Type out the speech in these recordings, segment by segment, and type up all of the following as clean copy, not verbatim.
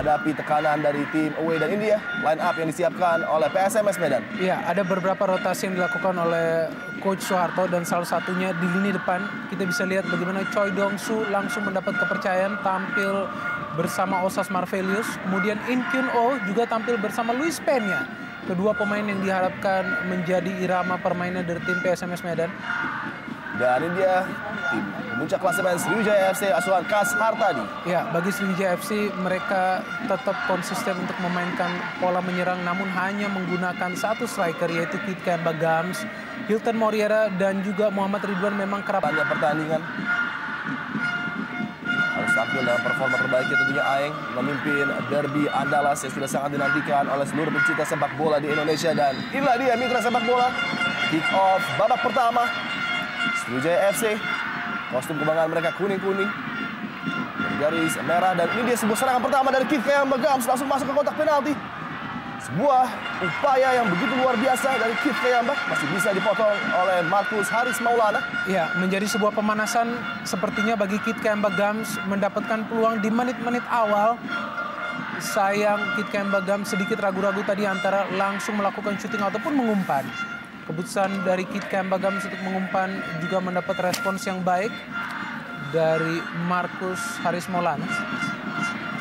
menghadapi tekanan dari tim away. Dan ini dia line up yang disiapkan oleh PSMS Medan. Iya, ada beberapa rotasi yang dilakukan oleh Coach Soeharto dan salah satunya di lini depan kita bisa lihat bagaimana Choi Dong-soo langsung mendapat kepercayaan tampil bersama Osas Marvelius. Kemudian In Kyun-oh juga tampil bersama Luis Peña. Kedua pemain yang diharapkan menjadi irama permainan dari tim PSMS Medan. Dan ini dia tim pemuncak klasemen Sriwijaya FC asuhan Kas Hartadi. Ya, bagi Sriwijaya FC mereka tetap konsisten untuk memainkan pola menyerang namun hanya menggunakan satu striker yaitu Kit Kemba Gams, Hilton Moriera dan juga Muhammad Ridwan memang kerap Banyak pertandingan harus tampil dalam performa terbaiknya tentunya Aeng memimpin derby Andalas yang sudah sangat dinantikan oleh seluruh pencinta sepak bola di Indonesia. Dan inilah dia mitra sepak bola kick off babak pertama Sriwijaya FC. Kostum kebanggaan mereka kuning-kuning garis merah dan ini dia sebuah serangan pertama dari Kit Kemba Gams langsung masuk ke kotak penalti. Sebuah upaya yang begitu luar biasa dari Kit Kemba masih bisa dipotong oleh Markus Haris Maulana. Ya, menjadi sebuah pemanasan sepertinya bagi Kit Kemba Gams mendapatkan peluang di menit-menit awal. Sayang Kit Kemba Gams sedikit ragu-ragu tadi antara langsung melakukan syuting ataupun mengumpan. Keputusan dari Kit Kemba Gams untuk mengumpan juga mendapat respons yang baik dari Markus Haris Maulana.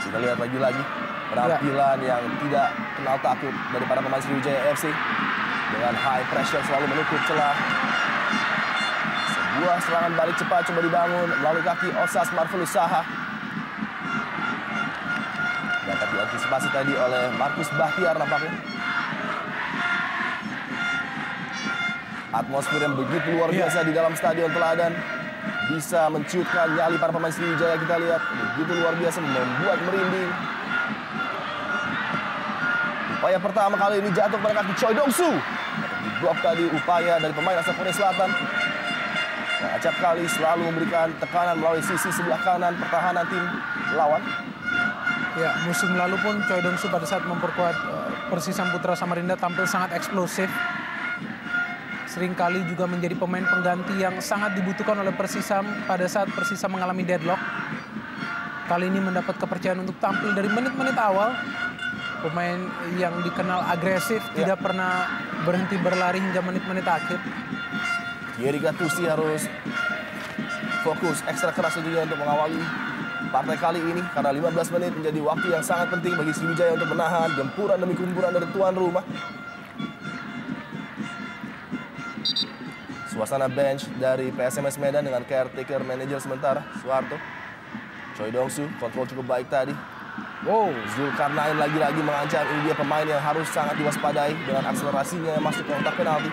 Kita lihat lagi-lagi penampilan yang tidak kenal takut dari para pemain Sriwijaya FC dengan high pressure selalu menutup celah. Sebuah serangan balik cepat coba dibangun melalui kaki Osas Marvelius Saha. Dapat diantisipasi tadi oleh Markus Bahtiar nampaknya. Atmosfer yang begitu luar biasa di dalam stadion Teladan bisa menciutkan nyali para pemain Sriwijaya. Kita lihat begitu luar biasa membuat merinding. Upaya pertama kali ini jatuh pada kaki Choi Dong-soo. Diblok tadi upaya dari pemain asal Korea Selatan. Nah, acap kali selalu memberikan tekanan melalui sisi sebelah kanan pertahanan tim lawan. Ya, musim lalu pun Choi Dong-soo pada saat memperkuat Persisam Putra Samarinda tampil sangat eksplosif. Seringkali juga menjadi pemain pengganti yang sangat dibutuhkan oleh Persisam pada saat Persisam mengalami deadlock. Kali ini mendapat kepercayaan untuk tampil dari menit-menit awal. Pemain yang dikenal agresif, tidak pernah berhenti berlari hingga menit-menit akhir. Thierry Gattuso harus fokus ekstra keras juga untuk mengawali partai kali ini. Karena 15 menit menjadi waktu yang sangat penting bagi Sriwijaya untuk menahan gempuran demi gempuran dari tuan rumah. Suasana bench dari PSMS Medan dengan caretaker manajer sementara, Soeharto. Choi Dong-soo, kontrol cukup baik tadi. Wow, Zulkarnain lagi-lagi mengancam. Ini dia pemain yang harus sangat diwaspadai dengan akselerasinya yang masuk ke kotak penalti.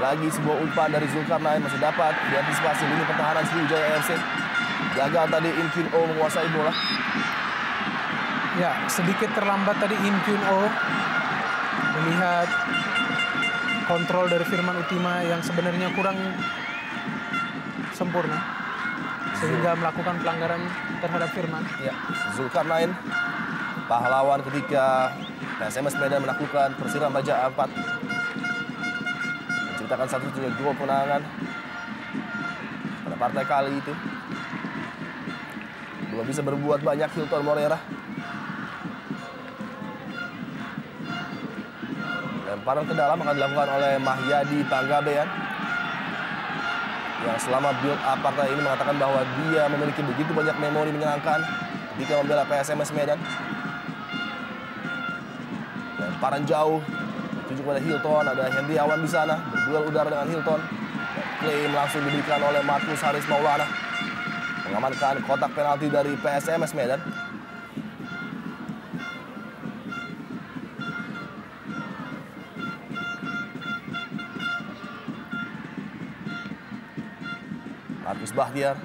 Lagi sebuah umpan dari Zulkarnain masih dapat diantisipasi lini pertahanan Sriwijaya FC. Gagal tadi In Kyun-oh menguasai bola. Ya, sedikit terlambat tadi In Kyun-oh melihat kontrol dari Firman Utima yang sebenarnya kurang sempurna sehingga melakukan pelanggaran terhadap Firman. Ya, Zulkarnain pahlawan ketika PSMS Medan menaklukkan Persiram Baja 4. Menciptakan satu-satunya gol kemenangan pada partai kali itu. Belum bisa berbuat banyak Hilton Moriera. Lemparan ke dalam akan dilakukan oleh Mahyadi Panggabean yang selama build up partai ini mengatakan bahwa dia memiliki begitu banyak memori menyenangkan ketika membela PSMS Medan. Lemparan jauh tuju pada Hilton, ada Hendriawan di sana berduel udara dengan Hilton. Klaim langsung diberikan oleh Markus Haris Maulana mengamankan kotak penalti dari PSMS Medan. Markus Bahtiar.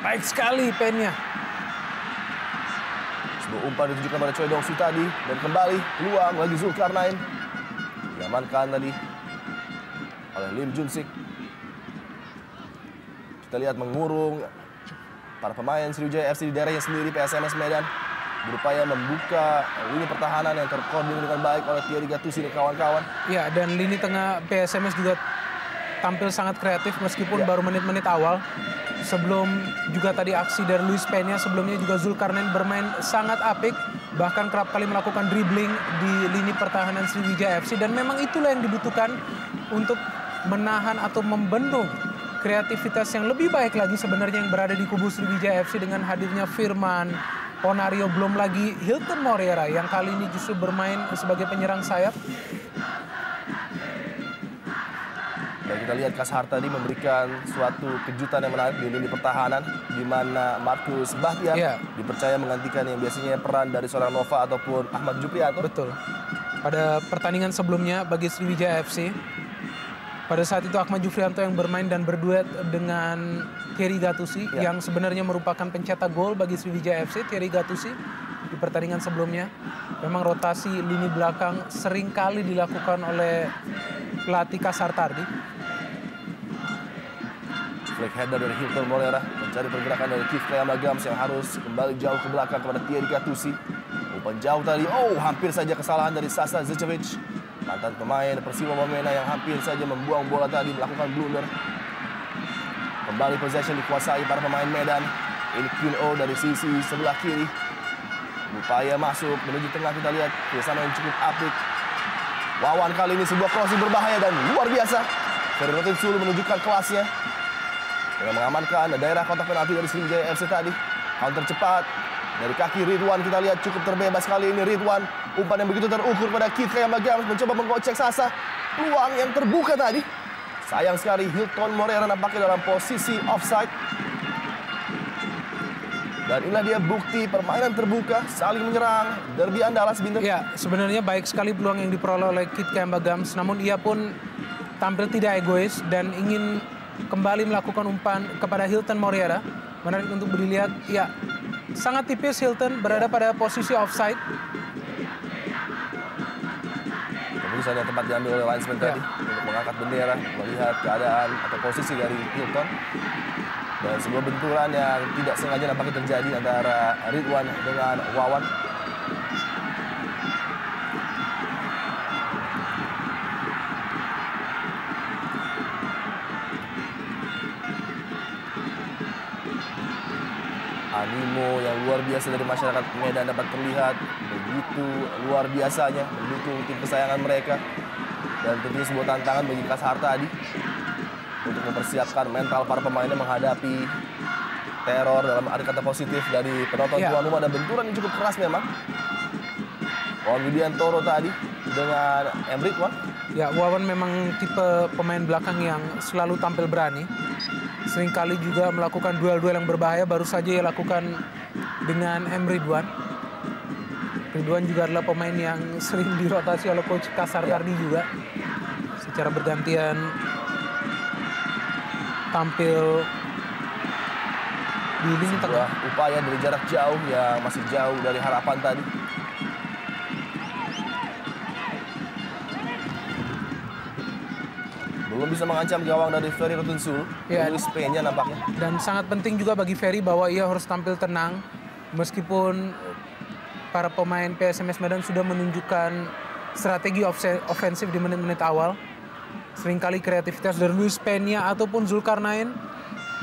Baik sekali Peña. Sebuah umpan ditujukan pada Choi Dong-soo tadi. Dan kembali peluang lagi Zulkarnain. Diamankan tadi oleh Lim Junsik. Kita lihat mengurung para pemain Sriwijaya FC di daerahnya sendiri. PSMS Medan berupaya membuka lini pertahanan yang terkoordinir dengan baik oleh Thierry Gattuso dan kawan-kawan. Ya, dan lini tengah PSMS juga tampil sangat kreatif meskipun baru menit-menit awal. Sebelum juga tadi aksi dari Luis Peña, sebelumnya juga Zulkarnain bermain sangat apik. Bahkan kerap kali melakukan dribbling di lini pertahanan Sriwijaya FC. Dan memang itulah yang dibutuhkan untuk menahan atau membendung kreativitas yang lebih baik lagi sebenarnya yang berada di kubu Sriwijaya FC dengan hadirnya Firman, Ponario, belum lagi Hilton Moreira yang kali ini justru bermain sebagai penyerang sayap. Dan kita lihat Kashar tadi memberikan suatu kejutan yang menarik di lini pertahanan, di mana Markus Bahtiar dipercaya menggantikan yang biasanya peran dari seorang Nova ataupun Ahmad Juprianto. Betul. Pada pertandingan sebelumnya bagi Sriwijaya FC, pada saat itu Ahmad Juprianto yang bermain dan berduet dengan Thierry Gattuso yang sebenarnya merupakan pencetak gol bagi Sriwijaya FC, Thierry Gattuso di pertandingan sebelumnya. Memang rotasi lini belakang seringkali dilakukan oleh pelatih Kashar tadi. Flick header dari Hilton Moreira mencari pergerakan dari Kif Kayamagams yang harus kembali jauh ke belakang kepada Thierry Gattuso. Umpan jauh tadi, hampir saja kesalahan dari Sasa Zečević, mantan pemain Persiwa Wamena yang hampir saja membuang bola tadi, melakukan blunder. Kembali possession dikuasai para pemain Medan. Ini Qin-Oh dari sisi sebelah kiri. Upaya masuk menuju tengah, kita lihat kerjasama yang cukup apik. Wawan kali ini sebuah crossing berbahaya dan luar biasa. Ferry Sulu menunjukkan kelasnya dengan mengamankan daerah kotak penalti dari Sriwijaya FC tadi. Counter cepat dari kaki Ridwan, kita lihat cukup terbebas kali ini Ridwan. Umpan yang begitu terukur pada Kif Kayamagams mencoba menggocek Sasa. Peluang yang terbuka tadi. Sayang sekali Hilton Moreira nampaknya dalam posisi offside. Dan inilah dia bukti permainan terbuka, saling menyerang, derby Andalas, Bintur. Ya, sebenarnya baik sekali peluang yang diperoleh oleh Kif Kayamagams, namun ia pun tampil tidak egois dan ingin kembali melakukan umpan kepada Hilton Moreira. Menarik untuk dilihat, ya sangat tipis Hilton berada pada posisi offside. Keputusan yang tepat diambil oleh linesman tadi untuk mengangkat bendera, melihat keadaan atau posisi dari Hilton. Dan sebuah benturan yang tidak sengaja nampaknya terjadi antara Ridwan dengan Wawan. Animo yang luar biasa dari masyarakat Medan dapat terlihat, begitu luar biasanya mendukung tim kesayangan mereka. Dan tentunya sebuah tantangan bagi Kashar tadi untuk mempersiapkan mental para pemainnya menghadapi teror dalam arti kata positif dari penonton tuan rumah. Dan benturan yang cukup keras memang. Wawan Widiantoro tadi dengan Ridwan. Ya, Wawan memang tipe pemain belakang yang selalu tampil berani. Seringkali juga melakukan duel-duel yang berbahaya, baru saja ia lakukan dengan Ridwan. Ridwan juga adalah pemain yang sering dirotasi oleh coach Kashar tadi juga. Secara bergantian tampil di lini tengah. Upaya dari jarak jauh yang masih jauh dari harapan tadi. Belum bisa mengancam gawang dari Ferry Sulu. Luis Peña nampaknya. Dan sangat penting juga bagi Ferry bahwa ia harus tampil tenang. Meskipun para pemain PSMS Medan sudah menunjukkan strategi ofensif di menit-menit awal. Seringkali kreativitas dari Luis Peña ataupun Zulkarnain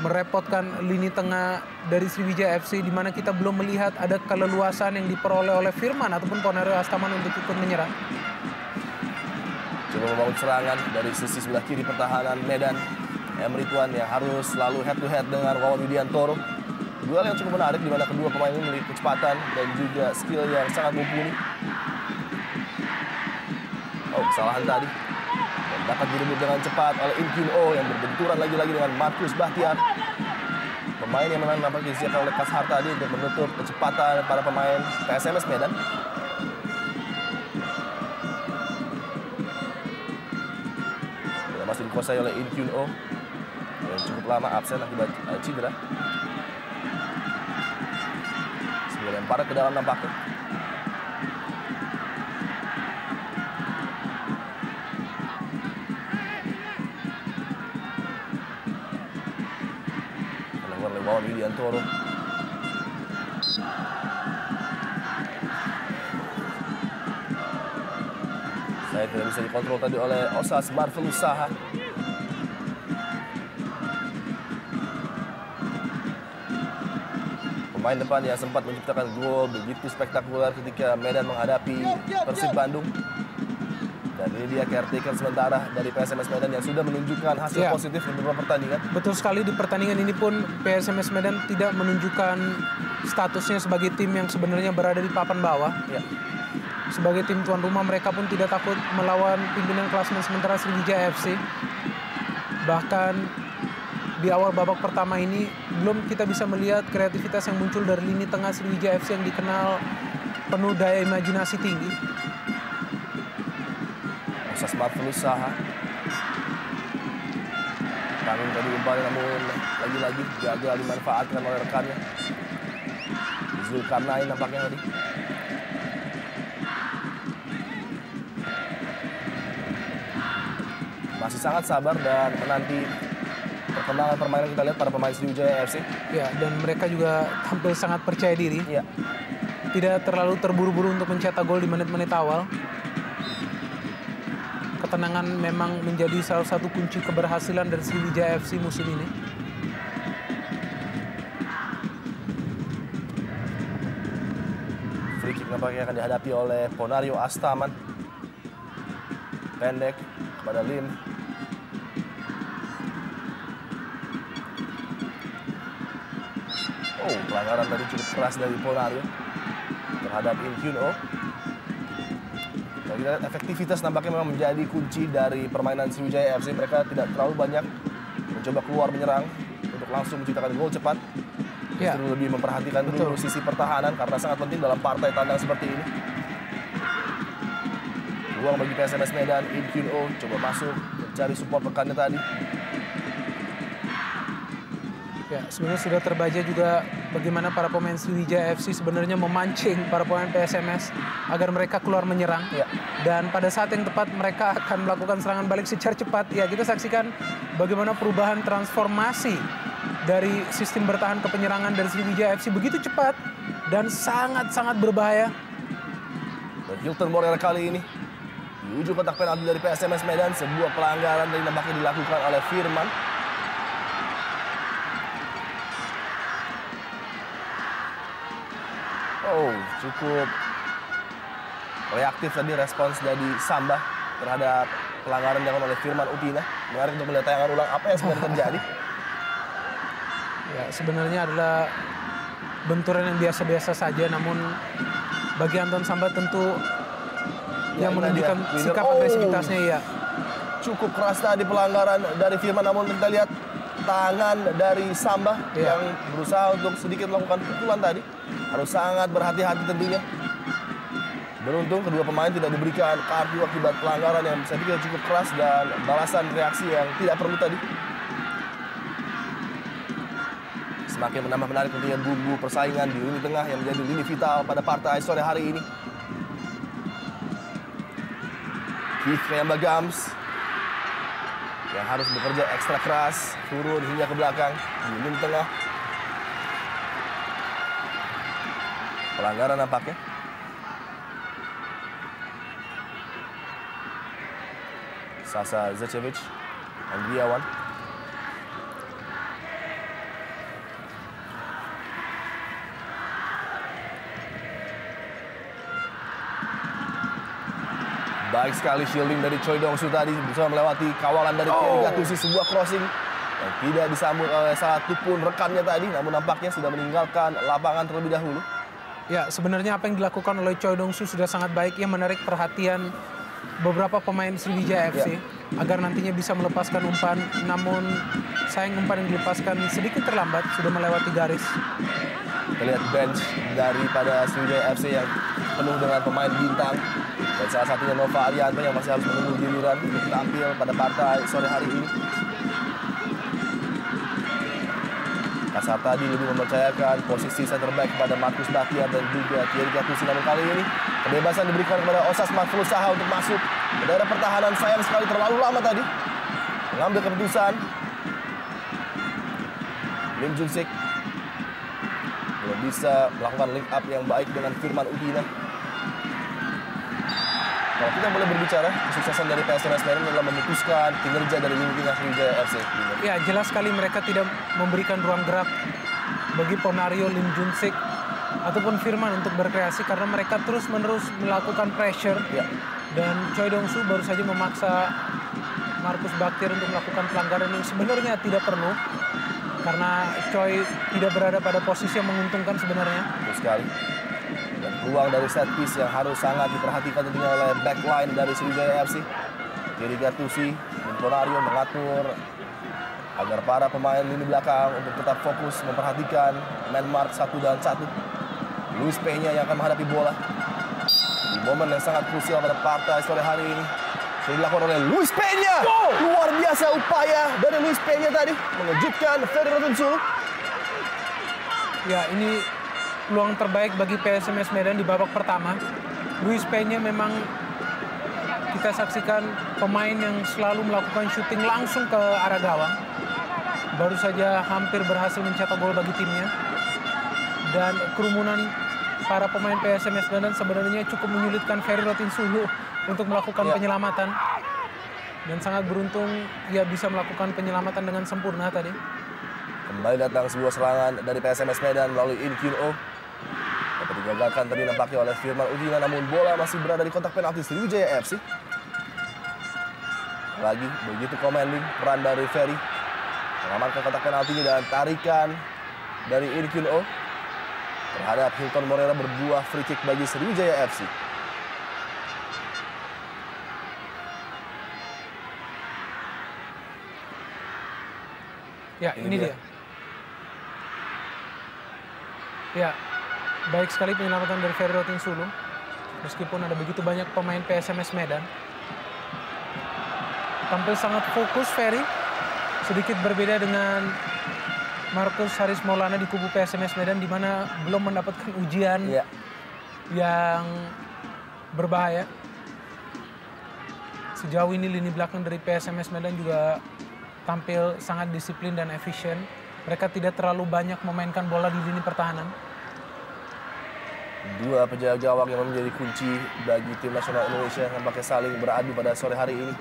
merepotkan lini tengah dari Sriwijaya FC, di mana kita belum melihat ada keleluasan yang diperoleh oleh Firman ataupun Ponario Astaman untuk ikut menyerang. Coba membangun serangan dari sisi sebelah kiri pertahanan Medan. Ridwan yang harus selalu head to head dengan Wawan Widiantoro. Duel yang cukup menarik di mana kedua pemain ini memiliki kecepatan dan juga skill yang sangat mumpuni. Kesalahan tadi. Dan dapat direbut dengan cepat oleh Qin-Oh yang berbenturan lagi-lagi dengan Markus Bahtiar. Pemain yang memang nampaknya disiapkan oleh Kashar tadi untuk menutup kecepatan para pemain PSMS Medan. Masih dikuasai oleh Qin-Oh yang cukup lama absen akibat cedera. Sebuah lemparan ke dalam nampaknya. Dilakukan oleh Wawan Widiantoro. Saya tidak bisa dikontrol tadi oleh Osas Marvelus Saha. Pemain depan yang sempat menciptakan gol begitu spektakuler ketika Medan menghadapi Persib Bandung. Dan ini dia caretaker sementara dari PSMS Medan yang sudah menunjukkan hasil positif di beberapa pertandingan. Betul sekali, di pertandingan ini pun PSMS Medan tidak menunjukkan statusnya sebagai tim yang sebenarnya berada di papan bawah. Ya. Sebagai tim tuan rumah mereka pun tidak takut melawan pimpinan klasemen sementara Sriwijaya FC. Bahkan di awal babak pertama ini belum kita bisa melihat kreativitas yang muncul dari lini tengah Sriwijaya FC yang dikenal penuh daya imajinasi tinggi. Musa Smart berusaha. Tanggung tadi umpan namun lagi-lagi gagal dimanfaatkan oleh rekannya. Zulkarnain nampaknya tadi. Masih sangat sabar dan menanti perkembangan permainan kita lihat pada pemain Sriwijaya FC. Ya, dan mereka juga tampil sangat percaya diri. Ya. Tidak terlalu terburu-buru untuk mencetak gol di menit-menit awal. Ketenangan memang menjadi salah satu kunci keberhasilan dari Sriwijaya FC musim ini. Free kick nampaknya akan dihadapi oleh Ponario Astaman. Pendek kepada Lim. Oh, pelanggaran tadi cukup keras dari Ponario terhadap In Hyun Oh. Kalau kita lihat efektivitas nampaknya memang menjadi kunci dari permainan Sriwijaya FC. Mereka tidak terlalu banyak mencoba keluar menyerang untuk langsung menciptakan gol cepat. Justru lebih memperhatikan dulu sisi pertahanan karena sangat penting dalam partai tandang seperti ini. Ruang bagi PSMS Medan, In Hyun Oh coba masuk mencari support rekannya tadi. Ya, sebenarnya sudah terbaca juga bagaimana para pemain Sriwijaya FC sebenarnya memancing para pemain PSMS agar mereka keluar menyerang. Ya. Dan pada saat yang tepat mereka akan melakukan serangan balik secara cepat. Ya, kita saksikan bagaimana perubahan transformasi dari sistem bertahan ke penyerangan dari Sriwijaya FC begitu cepat dan sangat-sangat berbahaya. Dan Hilton Borel kali ini di ujung kotak penalti dari PSMS Medan, sebuah pelanggaran yang nampaknya dilakukan oleh Firman. Oh, cukup reaktif tadi respons dari Sambah terhadap pelanggaran yang dilakukan oleh Firman Utina. Menarik untuk melihat tayangan ulang apa yang sebenarnya terjadi. Ya, sebenarnya adalah benturan yang biasa-biasa saja, namun bagi Anton Sambah tentu yang menunjukkan sikap agresivitasnya ya. Cukup keras tadi pelanggaran dari Firman, namun kita lihat tangan dari Sambah yang berusaha untuk sedikit melakukan pukulan tadi. Harus sangat berhati-hati tentunya. Beruntung kedua pemain tidak diberikan kartu akibat pelanggaran yang saya pikir cukup keras dan balasan reaksi yang tidak perlu tadi. Semakin menambah menarik tentunya bumbu persaingan di lini tengah yang menjadi lini vital pada partai sore hari ini. Keith Kayambagams yang harus bekerja ekstra keras, turun hingga ke belakang di lini tengah. Pelanggaran nampaknya. Sasa Zecevic, Andriawan. Baik sekali shielding dari Choi Dong-soo tadi, bisa melewati kawalan dari Thierry Gattuso, sebuah crossing yang tidak disambut oleh satu pun rekannya tadi, namun nampaknya sudah meninggalkan lapangan terlebih dahulu. Ya, sebenarnya apa yang dilakukan oleh Choi Dong-soo sudah sangat baik, yang menarik perhatian beberapa pemain Sriwijaya FC agar nantinya bisa melepaskan umpan, namun sayang umpan yang dilepaskan sedikit terlambat, sudah melewati garis. Kita lihat bench daripada Sriwijaya FC yang penuh dengan pemain bintang. Dan salah satunya Nova Arianto yang masih harus menunggu giliran untuk tampil pada partai sore hari ini. Kasar tadi lebih mempercayakan posisi center back kepada Markus Batiar dan juga Thierry Gattuso. Namun kali ini kebebasan diberikan kepada Osas Smart berusaha untuk masuk ke daerah pertahanan. Sayang sekali terlalu lama tadi mengambil keputusan. Lim Jung-sik belum bisa melakukan link up yang baik dengan Firman Utina. Kalau kita boleh berbicara, kesuksesan dari PSMS Medan adalah memutuskan kinerja dari lini tengah Sriwijaya FC. Ya, jelas sekali mereka tidak memberikan ruang gerak bagi Ponario, Lim Junsik, ataupun Firman untuk berkreasi karena mereka terus-menerus melakukan pressure. Ya. Dan Choi Dong-soo baru saja memaksa Marcus Baktiar untuk melakukan pelanggaran yang sebenarnya tidak perlu. Karena Choi tidak berada pada posisi yang menguntungkan sebenarnya. Betul sekali. Dan peluang dari set piece yang harus sangat diperhatikan tentunya oleh backline dari Sriwijaya FC. Jadi Gattuso dan Ponario mengatur agar para pemain lini belakang untuk tetap fokus memperhatikan man mark 1 dan 1. Luis Peña yang akan menghadapi bola. Di momen yang sangat krusial pada partai sore hari ini. Sudah dilakukan oleh Luis Peña. Luar biasa upaya dari Luis Peña tadi. Mengejutkan Ferry Rotinsulu. Ya, ini peluang terbaik bagi PSMS Medan di babak pertama. Luis Peña memang kita saksikan pemain yang selalu melakukan syuting langsung ke arah gawang. Baru saja hampir berhasil mencetak gol bagi timnya. Dan kerumunan para pemain PSMS Medan sebenarnya cukup menyulitkan Ferry Rotinsulu untuk melakukan penyelamatan. Dan sangat beruntung ia bisa melakukan penyelamatan dengan sempurna tadi. Kembali datang sebuah serangan dari PSMS Medan melalui In Kyun Oh. Dapat digagalkan tadi nampaknya oleh Firman Utina, namun bola masih berada di kotak penalti Sriwijaya FC. Lagi begitu commanding peran dari Ferry mengamankan kotak penaltinya dan tarikan dari In Kyun Oh terhadap Hilton Morera berbuah free kick bagi Sriwijaya FC. Ya, ini dia. Ya, baik sekali penyelamatan dari Ferry Rotinsulu. Meskipun ada begitu banyak pemain PSMS Medan. Tampil sangat fokus Ferry. Sedikit berbeda dengan Marcus Haris Maulana di kubu PSMS Medan, di mana belum mendapatkan ujian yang berbahaya. Sejauh ini lini belakang dari PSMS Medan juga tampil sangat disiplin dan efisien. Mereka tidak terlalu banyak memainkan bola di lini pertahanan. Dua penjaga gawang yang menjadi kunci bagi tim nasional Indonesia yang pakai saling beradu pada sore hari ini.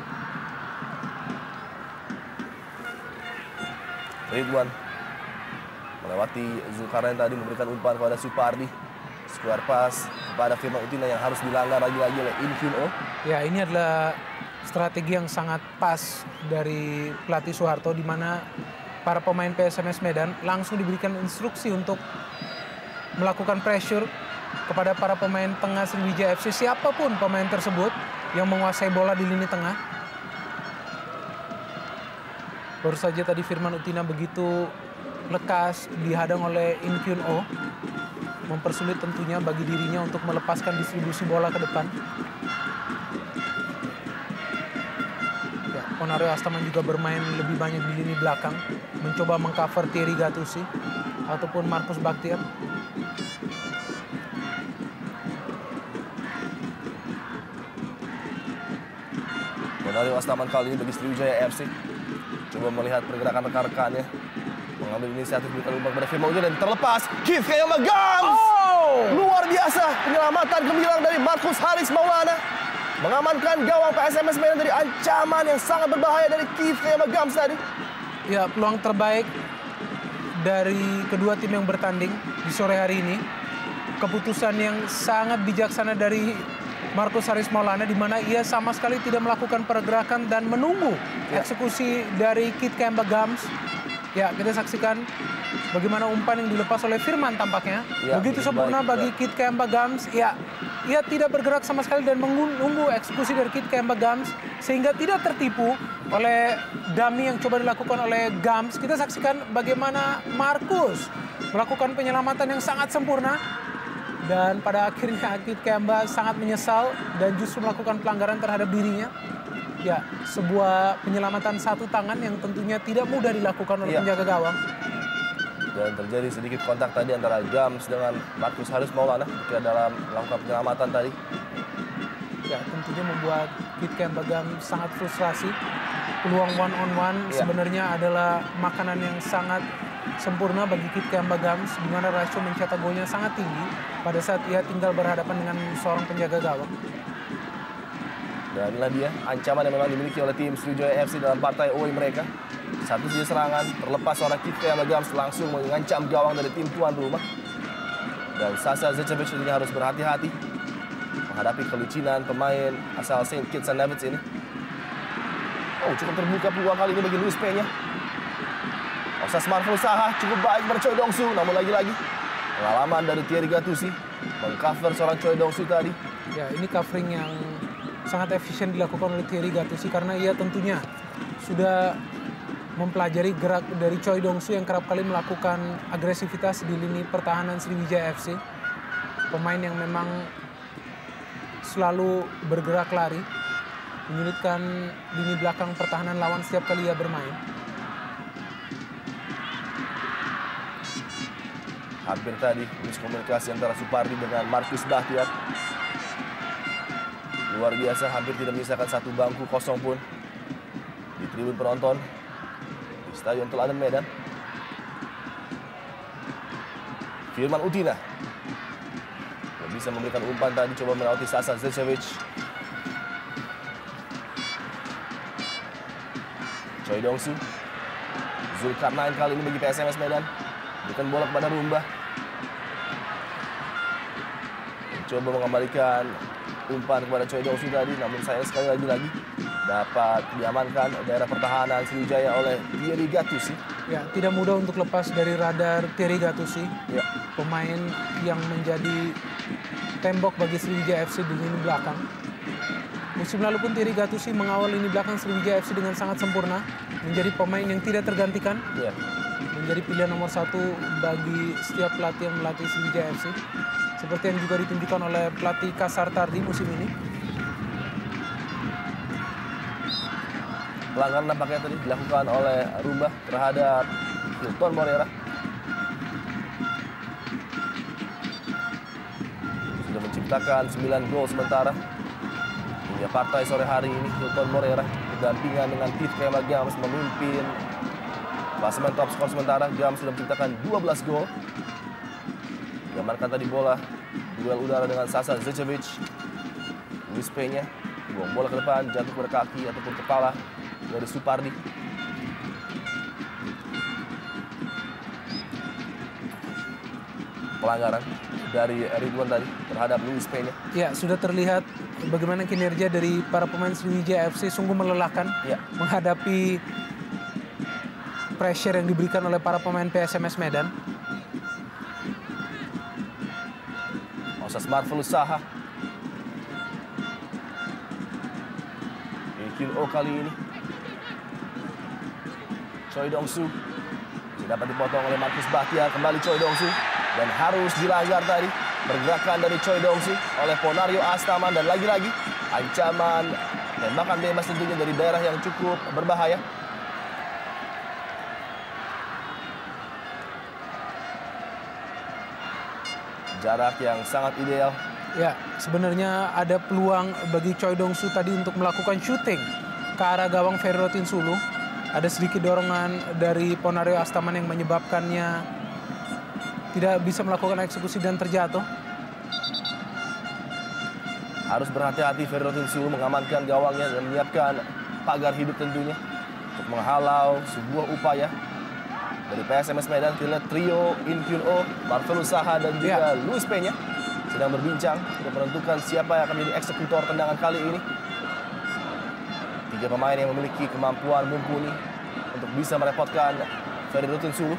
Ridwan melewati Zulkarnain tadi memberikan umpan kepada Supardi. Square pass kepada Firman Utina yang harus dilanggar lagi-lagi oleh In Kyun Oh. Ya, ini adalah strategi yang sangat pas dari pelatih Soeharto, di mana para pemain PSMS Medan langsung diberikan instruksi untuk melakukan pressure kepada para pemain tengah Sriwijaya FC, siapapun pemain tersebut yang menguasai bola di lini tengah. Baru saja tadi Firman Utina begitu lekas dihadang oleh In Kyun Oh, mempersulit tentunya bagi dirinya untuk melepaskan distribusi bola ke depan. Ponario Astaman juga bermain lebih banyak di lini belakang, mencoba mengcover Thierry Gattuso ataupun Marcus Baktiar. Ponario Astaman kali ini bagi Sriwijaya FC. Coba melihat pergerakan rekan-rekannya. Mengambil inisiatif berikan umpan kepada Firman Utina dan terlepas. Keith Kayama Gams! Luar biasa penyelamatan gemilang dari Marcus Haris Maulana. Mengamankan gawang PSMS Medan dari ancaman yang sangat berbahaya dari Keith Kayama Gams tadi. Ya, peluang terbaik dari kedua tim yang bertanding di sore hari ini. Keputusan yang sangat bijaksana dari Marcus Haris Maulana, di mana ia sama sekali tidak melakukan pergerakan dan menunggu eksekusi dari Keith Kayama Gams. Ya, kita saksikan bagaimana umpan yang dilepas oleh Firman tampaknya. Begitu sempurna bagi Keith Kayama Gams. Ya, ia tidak bergerak sama sekali dan menunggu eksekusi dari Keith Kayama Gams sehingga tidak tertipu oleh dummy yang coba dilakukan oleh Gams. Kita saksikan bagaimana Marcus melakukan penyelamatan yang sangat sempurna dan pada akhirnya Keith Kayama sangat menyesal dan justru melakukan pelanggaran terhadap dirinya. Ya, sebuah penyelamatan satu tangan yang tentunya tidak mudah dilakukan oleh penjaga gawang. Dan terjadi sedikit kontak tadi antara Gams dengan Marcus Haris Maulana ketika dalam melakukan penyelamatan tadi. Ya, tentunya membuat Keith Kayama Gams sangat frustrasi. Peluang one on one sebenarnya adalah makanan yang sangat sempurna bagi Keith Kayama Gams, di mana rasio mencetak golnya sangat tinggi pada saat ia tinggal berhadapan dengan seorang penjaga gawang. Dan inilah dia ancaman yang memang dimiliki oleh tim Sriwijaya FC dalam partai away mereka. Satu saja serangan, terlepas seorang Kit Kayama-Gams langsung mengancam gawang dari tim tuan rumah. Dan Sasa Zečević tentunya harus berhati-hati menghadapi kelicinan pemain asal Saint Kitts and Nevis ini. Oh, cukup terbuka peluang kali ini bagi Luis Peña. Osas Marvel Saha cukup baik pada Choi Dong-su, namun lagi-lagi pengalaman dari Thierry Gattuso mengcover seorang Choi Dong-su tadi. Ya, ini covering yang sangat efisien dilakukan oleh Thierry Gattuso karena ia tentunya sudah mempelajari gerak dari Choi Dong-su yang kerap kali melakukan agresivitas di lini pertahanan Sriwijaya FC. Pemain yang memang selalu bergerak lari, menyulitkan lini belakang pertahanan lawan setiap kali ia bermain. Hampir tadi miskomunikasi antara Supardi dengan Markus Bahtiar. Luar biasa, hampir tidak menyisakan satu bangku kosong pun di tribun penonton di Stadion Teladan Medan. Firman Utina bisa memberikan umpan tadi, coba melewati Sasa Zečević. Choi Dong-su, Zulkarnain kali ini bagi PSMS Medan, berikan bola kepada Rumba. Coba mengembalikan umpan kepada Choi Dong-su tadi, namun sayang sekali lagi dapat diamankan daerah pertahanan Sriwijaya oleh Thierry Gattuso. Ya, tidak mudah untuk lepas dari radar Thierry Gattuso. Ya. Pemain yang menjadi tembok bagi Sriwijaya FC di lini belakang. Musim lalu pun Thierry Gattuso mengawal lini belakang Sriwijaya FC dengan sangat sempurna, menjadi pemain yang tidak tergantikan, menjadi pilihan nomor satu bagi setiap pelatih yang melatih Sriwijaya FC, seperti yang juga ditunjukkan oleh pelatih Kasar Tardi musim ini. Pelanggaran nampaknya tadi dilakukan oleh Rumba terhadap Hilton Moreira. Sudah menciptakan 9 gol sementara hingga partai sore hari ini. Hilton Moreira berdampingan dengan Kit Kayama-Gams memimpin klasemen top skor sementara. Gams sudah menciptakan 12 gol. Diamankan tadi bola duel udara dengan Sasa Zečević. Luis Peña buang bola ke depan, jatuh pada kaki ataupun kepala dari Supardi. Pelanggaran dari Ridwan tadi terhadap Luis Peña. Ya, sudah terlihat bagaimana kinerja dari para pemain Sriwijaya FC sungguh melelahkan menghadapi pressure yang diberikan oleh para pemain PSMS Medan. Osas Marvel Saha. Kilo kali ini Choi Dong-su dapat dipotong oleh Markus Bahtiar. Kembali Choi Dong-su dan harus dilanggar tadi pergerakan dari Choi Dong-su oleh Ponario Astaman, dan lagi-lagi ancaman tembakan bebas tentunya dari daerah yang cukup berbahaya. Jarak yang sangat ideal. Ya, sebenarnya ada peluang bagi Choi Dong-su tadi untuk melakukan syuting ke arah gawang Ferry Rotinsulu. Ada sedikit dorongan dari Ponario Astaman yang menyebabkannya tidak bisa melakukan eksekusi dan terjatuh. Harus berhati-hati Ferry Rotinsulu mengamankan gawangnya dan menyiapkan pagar hidup tentunya untuk menghalau sebuah upaya dari PSMS Medan. Kita lihat trio Inkyun-oh, Marvelus Saha dan juga Luis Peña sedang berbincang untuk menentukan siapa yang akan menjadi eksekutor tendangan kali ini. Tiga pemain yang memiliki kemampuan mumpuni untuk bisa merepotkan Ferry Rotinsulu.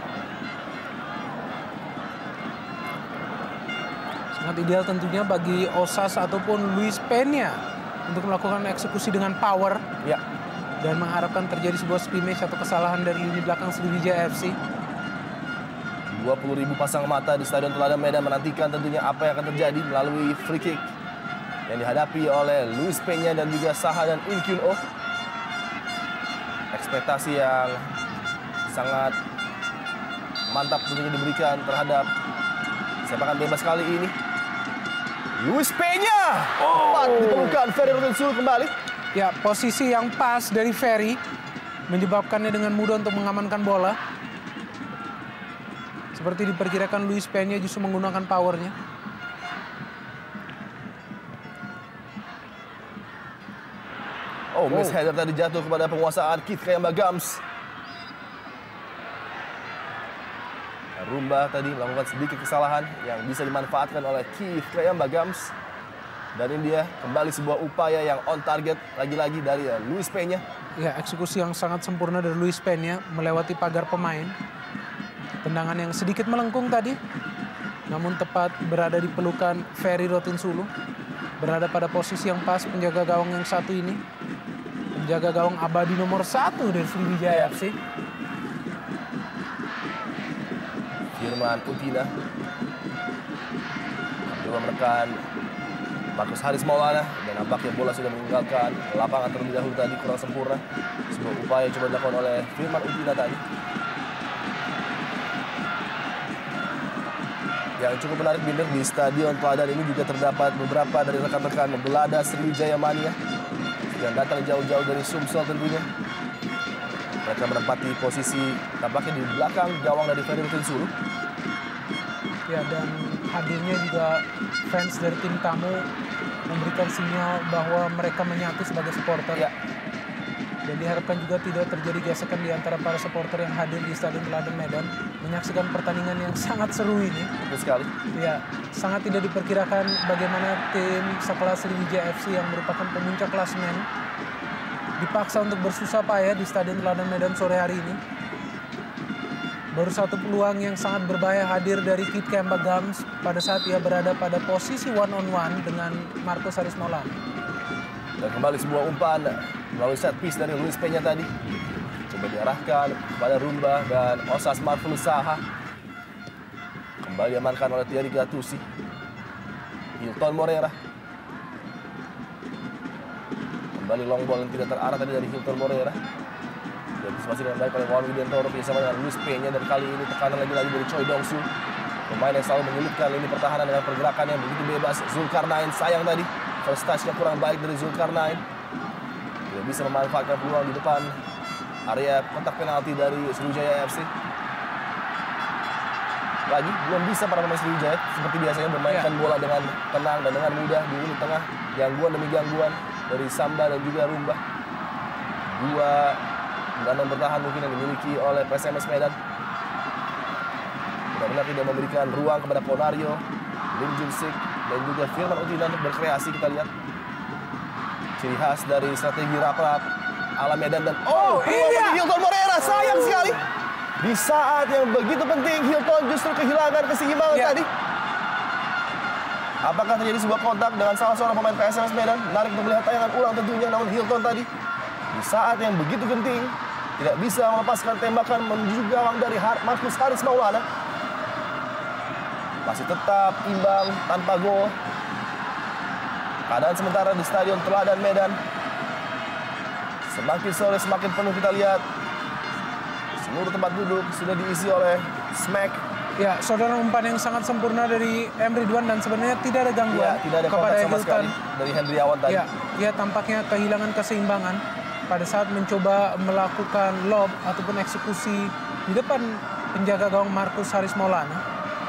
Sangat ideal tentunya bagi Osas ataupun Luis Peña untuk melakukan eksekusi dengan power. Ya. Dan mengharapkan terjadi sebuah scrimmage atau kesalahan dari lini belakang Sriwijaya FC. 20.000 pasang mata di Stadion Teladan Medan menantikan tentunya apa yang akan terjadi melalui free kick yang dihadapi oleh Luis Peña dan juga Saha dan Inkyun-oh. Ekspektasi yang sangat mantap tentunya diberikan terhadap sepakan bebas kali ini. Luis Peña tepat ditemukan Ferry Rotinsulu kembali. Ya, posisi yang pas dari Ferry menyebabkannya dengan mudah untuk mengamankan bola. Seperti diperkirakan, Luis Peña justru menggunakan powernya. Miss header tadi jatuh kepada penguasaan Kit Kayama-Gams. Rumba tadi melakukan sedikit kesalahan yang bisa dimanfaatkan oleh Keith Kayamba-Gams. Dan ini dia kembali sebuah upaya yang on target lagi-lagi dari Luis Peña. Ya, eksekusi yang sangat sempurna dari Luis Peña melewati pagar pemain. Tendangan yang sedikit melengkung tadi, namun tepat berada di pelukan Ferry Rotinsulu. Berada pada posisi yang pas penjaga gawang yang satu ini. Penjaga gawang abadi nomor 1 dari Sriwijaya FC. Firman Utina coba menekan Marcus Haris Maulana, dan nampaknya bola sudah meninggalkan lapangan terlebih dahulu tadi, kurang sempurna. Sebuah upaya coba dilakukan oleh Firman Utina tadi. Yang cukup menarik, Binder, di Stadion Teladan ini juga terdapat beberapa dari rekan-rekan belada Sriwijaya Mania yang datang jauh-jauh dari Sumsel tentunya. Mereka menempati posisi tampaknya di belakang gawang dari Ferry Rotinsulu. Ya, dan hadirnya juga fans dari tim tamu memberikan sinyal bahwa mereka menyatu sebagai supporter. Ya. Dan diharapkan juga tidak terjadi gesekan di antara para supporter yang hadir di Stadion Teladan Medan menyaksikan pertandingan yang sangat seru ini. Betul sekali. Ya, sangat tidak diperkirakan bagaimana tim sekelas Sriwijaya FC yang merupakan pemuncak klasemen dipaksa untuk bersusah payah di Stadion Teladan Medan sore hari ini. Baru satu peluang yang sangat berbahaya hadir dari Keith Kayamba-Gams pada saat ia berada pada posisi one-on-one dengan Marcus Haris Maulana. Dan kembali sebuah umpan melalui set piece dari Luis Peña tadi. Coba diarahkan kepada Rumba dan Osas Marfulusaha. Kembali diamankan oleh Thierry Gattuso. Hilton Moreira. Kembali long ball yang tidak terarah tadi dari Hilton Moreira. Masih dengan baik oleh Wawan Widiantoro bersama dengan Luis Peña, dan kali ini tekanan lagi-lagi dari Choi Dong-soo. Pemain yang selalu menyulitkan lini pertahanan dengan pergerakan yang begitu bebas. Zulkarnain sayang tadi, first touch-nya kurang baik dari Zulkarnain. Tidak bisa memanfaatkan peluang di depan area kotak penalti dari Sriwijaya FC. Lagi belum bisa para pemain Sriwijaya seperti biasanya memainkan bola dengan tenang dan dengan mudah di lini tengah. Gangguan demi gangguan dari Samba dan juga Rumba. Dua gelandang bertahan mungkin yang dimiliki oleh PSMS Medan benar-benar tidak memberikan ruang kepada Ponario, Lim Jun-sik, dan juga Firman Utina untuk berkreasi. Kita lihat ciri khas dari strategi rap-rap ala Medan. Dan ini Hilton Moreira, sayang sekali di saat yang begitu penting Hilton justru kehilangan keseimbangan tadi. Apakah terjadi sebuah kontak dengan salah seorang pemain PSMS Medan? Menarik untuk melihat tayangan ulang tentunya, namun Hilton tadi di saat yang begitu genting tidak bisa melepaskan tembakan menuju gawang dari Marcus Haris Maulana. Masih tetap imbang tanpa gol. Keadaan sementara di Stadion Teladan Medan semakin sore semakin penuh. Kita lihat seluruh tempat duduk sudah diisi oleh smack. Ya, saudara, umpan yang sangat sempurna dari M. Ridwan, dan sebenarnya tidak ada gangguan tidak ada kepada sama sekali dari Hendriawan tadi. Ya, ia tampaknya kehilangan keseimbangan pada saat mencoba melakukan lob ataupun eksekusi di depan penjaga gawang Marcus Haris Maulana.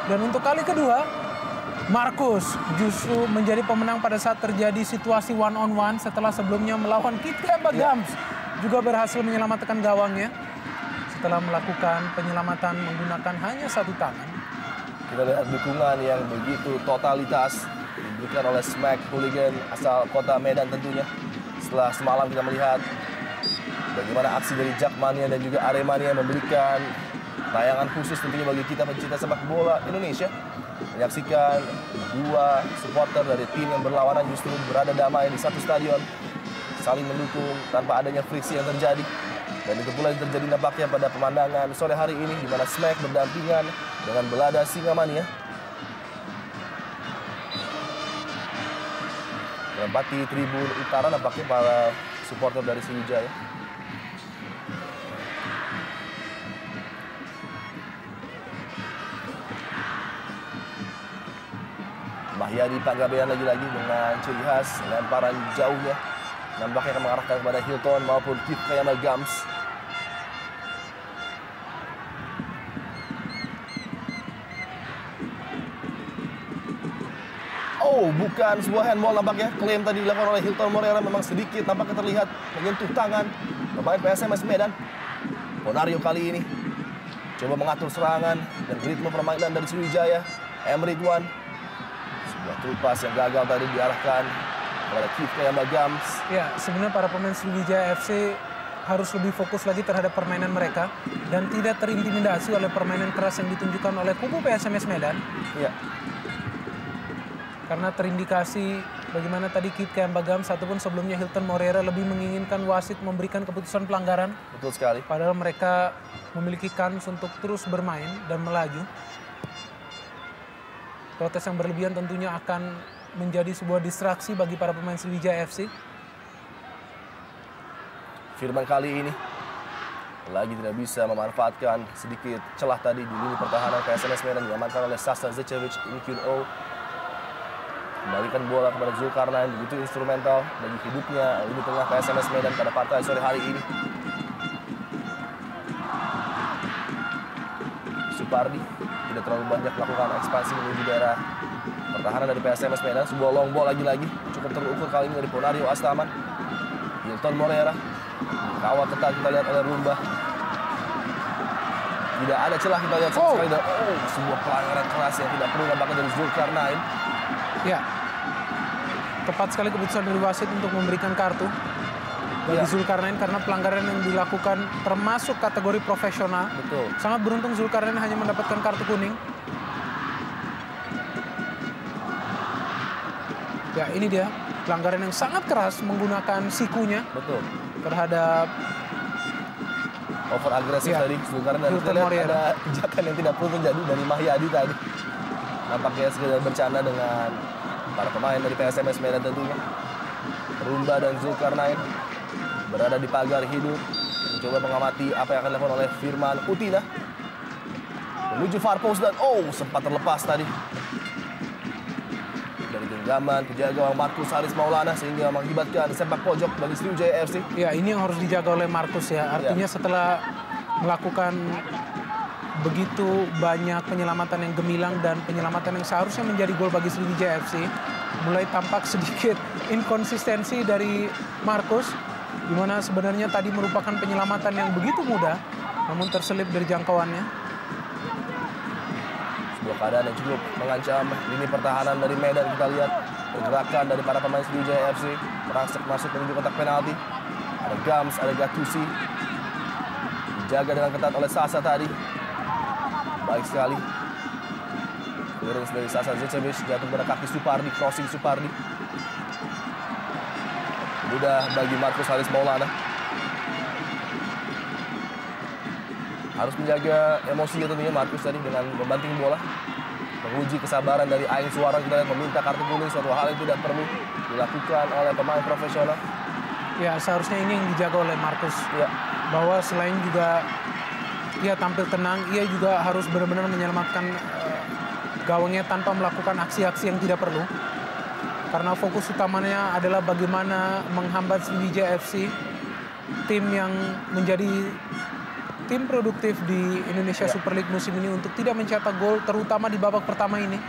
Dan untuk kali kedua, Marcus justru menjadi pemenang pada saat terjadi situasi one-on-one setelah sebelumnya melawan Keith Kayamba-Gams. Juga berhasil menyelamatkan gawangnya setelah melakukan penyelamatan menggunakan hanya satu tangan. Kita lihat dukungan yang begitu totalitas diberikan oleh Smack hooligan asal kota Medan tentunya. Setelah semalam kita melihat bagaimana aksi dari Jakmania dan juga Aremania memberikan tayangan khusus tentunya bagi kita pencinta sepak bola Indonesia. Menyaksikan dua supporter dari tim yang berlawanan justru berada damai di satu stadion, saling mendukung tanpa adanya friksi yang terjadi. Dan itu pula yang terjadi nampaknya pada pemandangan sore hari ini, di mana Smack berdampingan dengan belada Singamania. Menempati tribun utara nampaknya para supporter dari Sriwijaya. Mahyadi Panggabean lagi-lagi dengan ciri khas lemparan jauhnya. Nampaknya akan mengarahkan kepada Hilton maupun Keith Kayamba-Gams. Oh, bukan sebuah handball nampaknya. Klaim tadi dilakukan oleh Hilton Moreira memang sedikit nampaknya terlihat menyentuh tangan pemain PSMS Medan. Ponario kali ini coba mengatur serangan dan ritme permainan dari Sriwijaya. Emre Tuan, sebuah through pass yang gagal tadi diarahkan kepada Kit Kayambagams. Ya, sebenarnya para pemain Sriwijaya FC harus lebih fokus lagi terhadap permainan mereka dan tidak terintimidasi oleh permainan keras yang ditunjukkan oleh kubu PSMS Medan. Ya. Karena terindikasi bagaimana tadi Kit Kayambagams ataupun sebelumnya Hilton Moreira lebih menginginkan wasit memberikan keputusan pelanggaran. Betul sekali. Padahal mereka memiliki kans untuk terus bermain dan melaju. Protes yang berlebihan tentunya akan menjadi sebuah distraksi bagi para pemain Sriwijaya FC. Firman kali ini lagi tidak bisa memanfaatkan sedikit celah tadi di lini pertahanan PSMS Medan, diamankan oleh Sasa Zecevic. Ini Qno kembalikan bola kepada Zulkarnain, begitu instrumental bagi hidupnya lini tengah PSMS Medan pada partai sore hari ini. Supardi tidak terlalu banyak melakukan ekspansi menuju daerah pertahanan dari PSMS Medan. Sebuah long ball lagi-lagi cukup terukur kali ini dari Ponario Astaman. Hilton Moreira kawal ketat kita lihat oleh Rumba. Tidak ada celah kita lihat sama sekali. Sebuah pelanggaran keras yang tidak perlu nampaknya dari Zulkarnain. Ya, tepat sekali keputusan dari wasit untuk memberikan kartu bagi Zulkarnain karena pelanggaran yang dilakukan termasuk kategori profesional. Betul. Sangat beruntung Zulkarnain hanya mendapatkan kartu kuning. Ya, ini dia pelanggaran yang sangat keras menggunakan sikunya. Betul. Terhadap over agresif tadi Zulkarnain, dan kita lihat ada pijakan yang tidak perlu terjadi dari Mahyadi tadi. Nampaknya sekedar bercanda dengan para pemain dari PSMS Medan tentunya. Rumba dan Zulkarnain berada di pagar hidup, mencoba mengamati apa yang akan dilakukan oleh Firman Utina. Menuju far post dan sempat terlepas tadi dari genggaman penjaga gawang Markus Haris Maulana sehingga mengakibatkan sepak pojok bagi Sriwijaya FC. Ya, ini yang harus dijaga oleh Markus ya. Artinya setelah melakukan begitu banyak penyelamatan yang gemilang dan penyelamatan yang seharusnya menjadi gol bagi Sriwijaya FC, mulai tampak sedikit inkonsistensi dari Markus, di mana sebenarnya tadi merupakan penyelamatan yang begitu mudah, namun terselip dari jangkauannya. Sebuah keadaan yang cukup mengancam lini pertahanan dari Medan. Kita lihat pergerakan dari para pemain Sriwijaya FC merangsek masuk menuju kotak penalti. Ada Gams, ada Gattuso, dijaga dengan ketat oleh Sasa tadi. Baik sekali. Clearance dari Sasa Zecevic jatuh pada kaki Supardi, crossing Supardi. Mudah bagi Markus Haris Maulana. Harus menjaga emosinya tentunya Markus tadi dengan membanting bola. Menguji kesabaran dari Aing Suara, kita lihat meminta kartu kuning, suatu hal yang tidak perlu dilakukan oleh pemain profesional. Ya, seharusnya ini yang dijaga oleh Markus. Ya. Bahwa selain juga ia tampil tenang, ia juga harus benar-benar menyelamatkan gawangnya tanpa melakukan aksi-aksi yang tidak perlu. Karena fokus utamanya adalah bagaimana menghambat Sriwijaya FC, tim yang menjadi tim produktif di Indonesia Super League musim ini untuk tidak mencetak gol, terutama di babak pertama ini.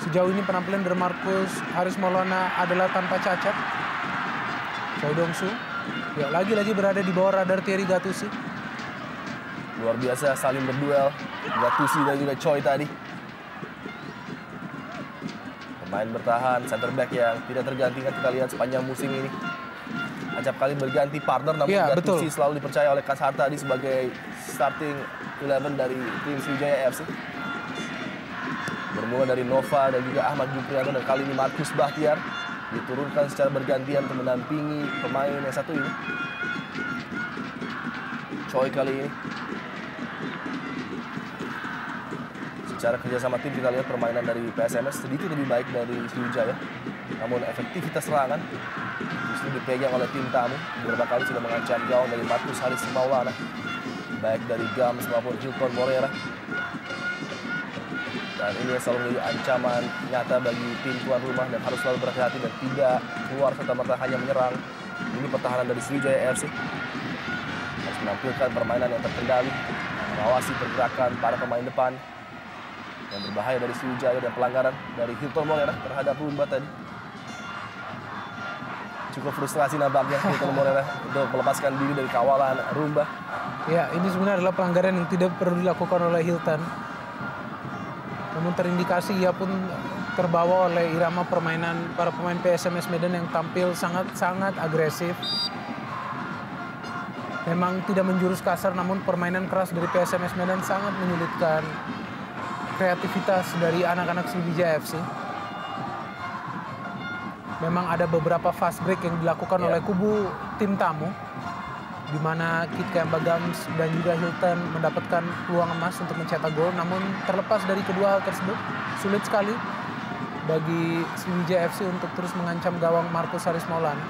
Sejauh ini penampilan dari Markus Haris Maulana adalah tanpa cacat. Choi Dong-su ya lagi-lagi berada di bawah radar Thierry Gattuso. Luar biasa saling berduel Gattuso dan juga Choi tadi. Pemain bertahan, center back yang tidak tergantikan kita lihat sepanjang musim ini. Acap kali berganti partner, namun Gattuso selalu dipercaya oleh Kas Hartadi sebagai starting 11 dari tim Sriwijaya FC. Bermula dari Nova dan juga Ahmad Juprianto, dan kali ini Markus Bahtiar diturunkan secara bergantian untuk mendampingi pemain yang satu ini. Choi kali ini. Secara kerjasama tim kita lihat permainan dari PSMS sedikit lebih baik dari Sriwijaya. Namun efektivitas serangan justru dipegang oleh tim tamu. Beberapa kali sudah mengancam gawang dari Markus Haris Maulana, baik dari Gams maupun Hilton Moreira. Dan ini selalu menjadi ancaman nyata bagi tim tuan rumah dan harus selalu berhati-hati dan tidak keluar serta-merta hanya menyerang. Ini pertahanan dari Sriwijaya FC. Harus menampilkan permainan yang terkendali, mengawasi pergerakan para pemain depan. Yang berbahaya dari Sriwijaya dan pelanggaran dari Hilton Moreira terhadap Rumba tadi. Cukup frustrasi nampaknya Hilton Moreira untuk melepaskan diri dari kawalan Rumba. Ya, ini sebenarnya adalah pelanggaran yang tidak perlu dilakukan oleh Hilton. Namun terindikasi ia pun terbawa oleh irama permainan para pemain PSMS Medan yang tampil sangat-sangat agresif. Memang tidak menjurus kasar, namun permainan keras dari PSMS Medan sangat menyulitkan kreativitas dari anak-anak Sriwijaya FC. Memang ada beberapa fast break yang dilakukan oleh kubu tim tamu, di mana Kit Kayamba Gams dan juga Hilton mendapatkan peluang emas untuk mencetak gol. Namun terlepas dari kedua hal tersebut, sulit sekali bagi Sriwijaya FC untuk terus mengancam gawang Markus Haris Maulana.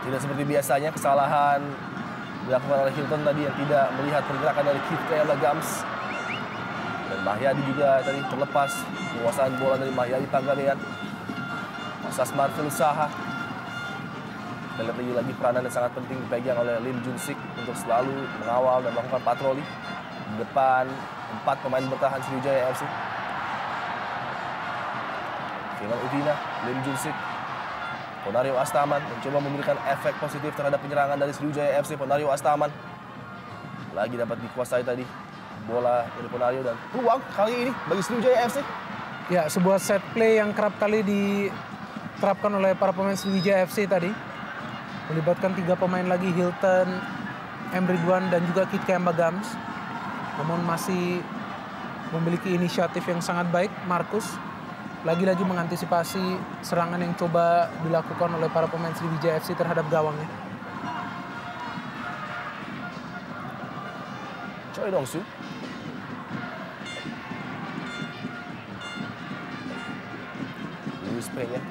Tidak seperti biasanya, kesalahan dilakukan oleh Hilton tadi yang tidak melihat pergerakan dari Kit Kayamba Gams. Dan Mahyadi juga tadi terlepas penguasaan bola dari Mahyadi Tanggalian. Asas Marvel Saha. Kita lihat lagi peranan yang sangat penting dipegang oleh Lim Junsik untuk selalu mengawal dan melakukan patroli di depan 4 pemain bertahan Sriwijaya FC. Firman Utina, Lim Junsik, Ponario Astaman mencoba memberikan efek positif terhadap penyerangan dari Sriwijaya FC. Ponario Astaman lagi dapat dikuasai tadi bola dari Ponario dan peluang kali ini bagi Sriwijaya FC. Ya, sebuah set play yang kerap kali diterapkan oleh para pemain Sriwijaya FC tadi. Melibatkan 3 pemain lagi, Hilton, M. Ridwan, dan juga Kit Kayamba Gams. Namun masih memiliki inisiatif yang sangat baik, Markus. Lagi-lagi mengantisipasi serangan yang coba dilakukan oleh para pemain Sriwijaya FC terhadap gawangnya. Choi Dong-soo. Luis Peña.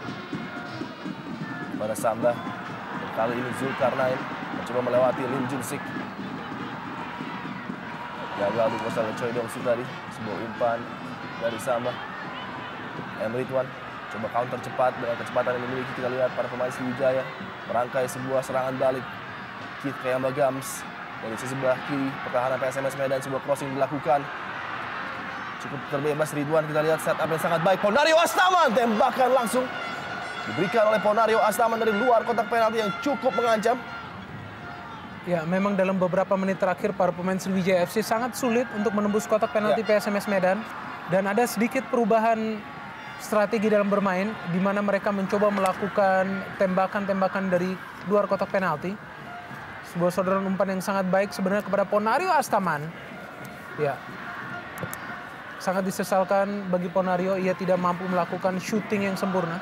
Pada Samba. Kali ini Zulkarnain mencoba melewati Lim Junsik. Gagal dikuasai oleh Choi Dong-soo tadi. Sebuah umpan dari Samba. Emre Tuan coba counter cepat dengan kecepatan yang dimiliki. Kita lihat para pemain Sriwijaya merangkai sebuah serangan balik. Kit Kayamba Gams dari sebelah kiri pertahanan PSMS Medan, sebuah crossing dilakukan. Cukup terbebas Ridwan. Kita lihat setup yang sangat baik. Ponario Astaman tembakan langsung diberikan oleh Ponario Astaman dari luar kotak penalti yang cukup mengancam. Ya, memang dalam beberapa menit terakhir para pemain Sriwijaya FC sangat sulit untuk menembus kotak penalti PSMS Medan. Dan ada sedikit perubahan strategi dalam bermain, di mana mereka mencoba melakukan tembakan-tembakan dari luar kotak penalti. Sebuah sodoran umpan yang sangat baik sebenarnya kepada Ponario Astaman. Ya, sangat disesalkan bagi Ponario, ia tidak mampu melakukan shooting yang sempurna.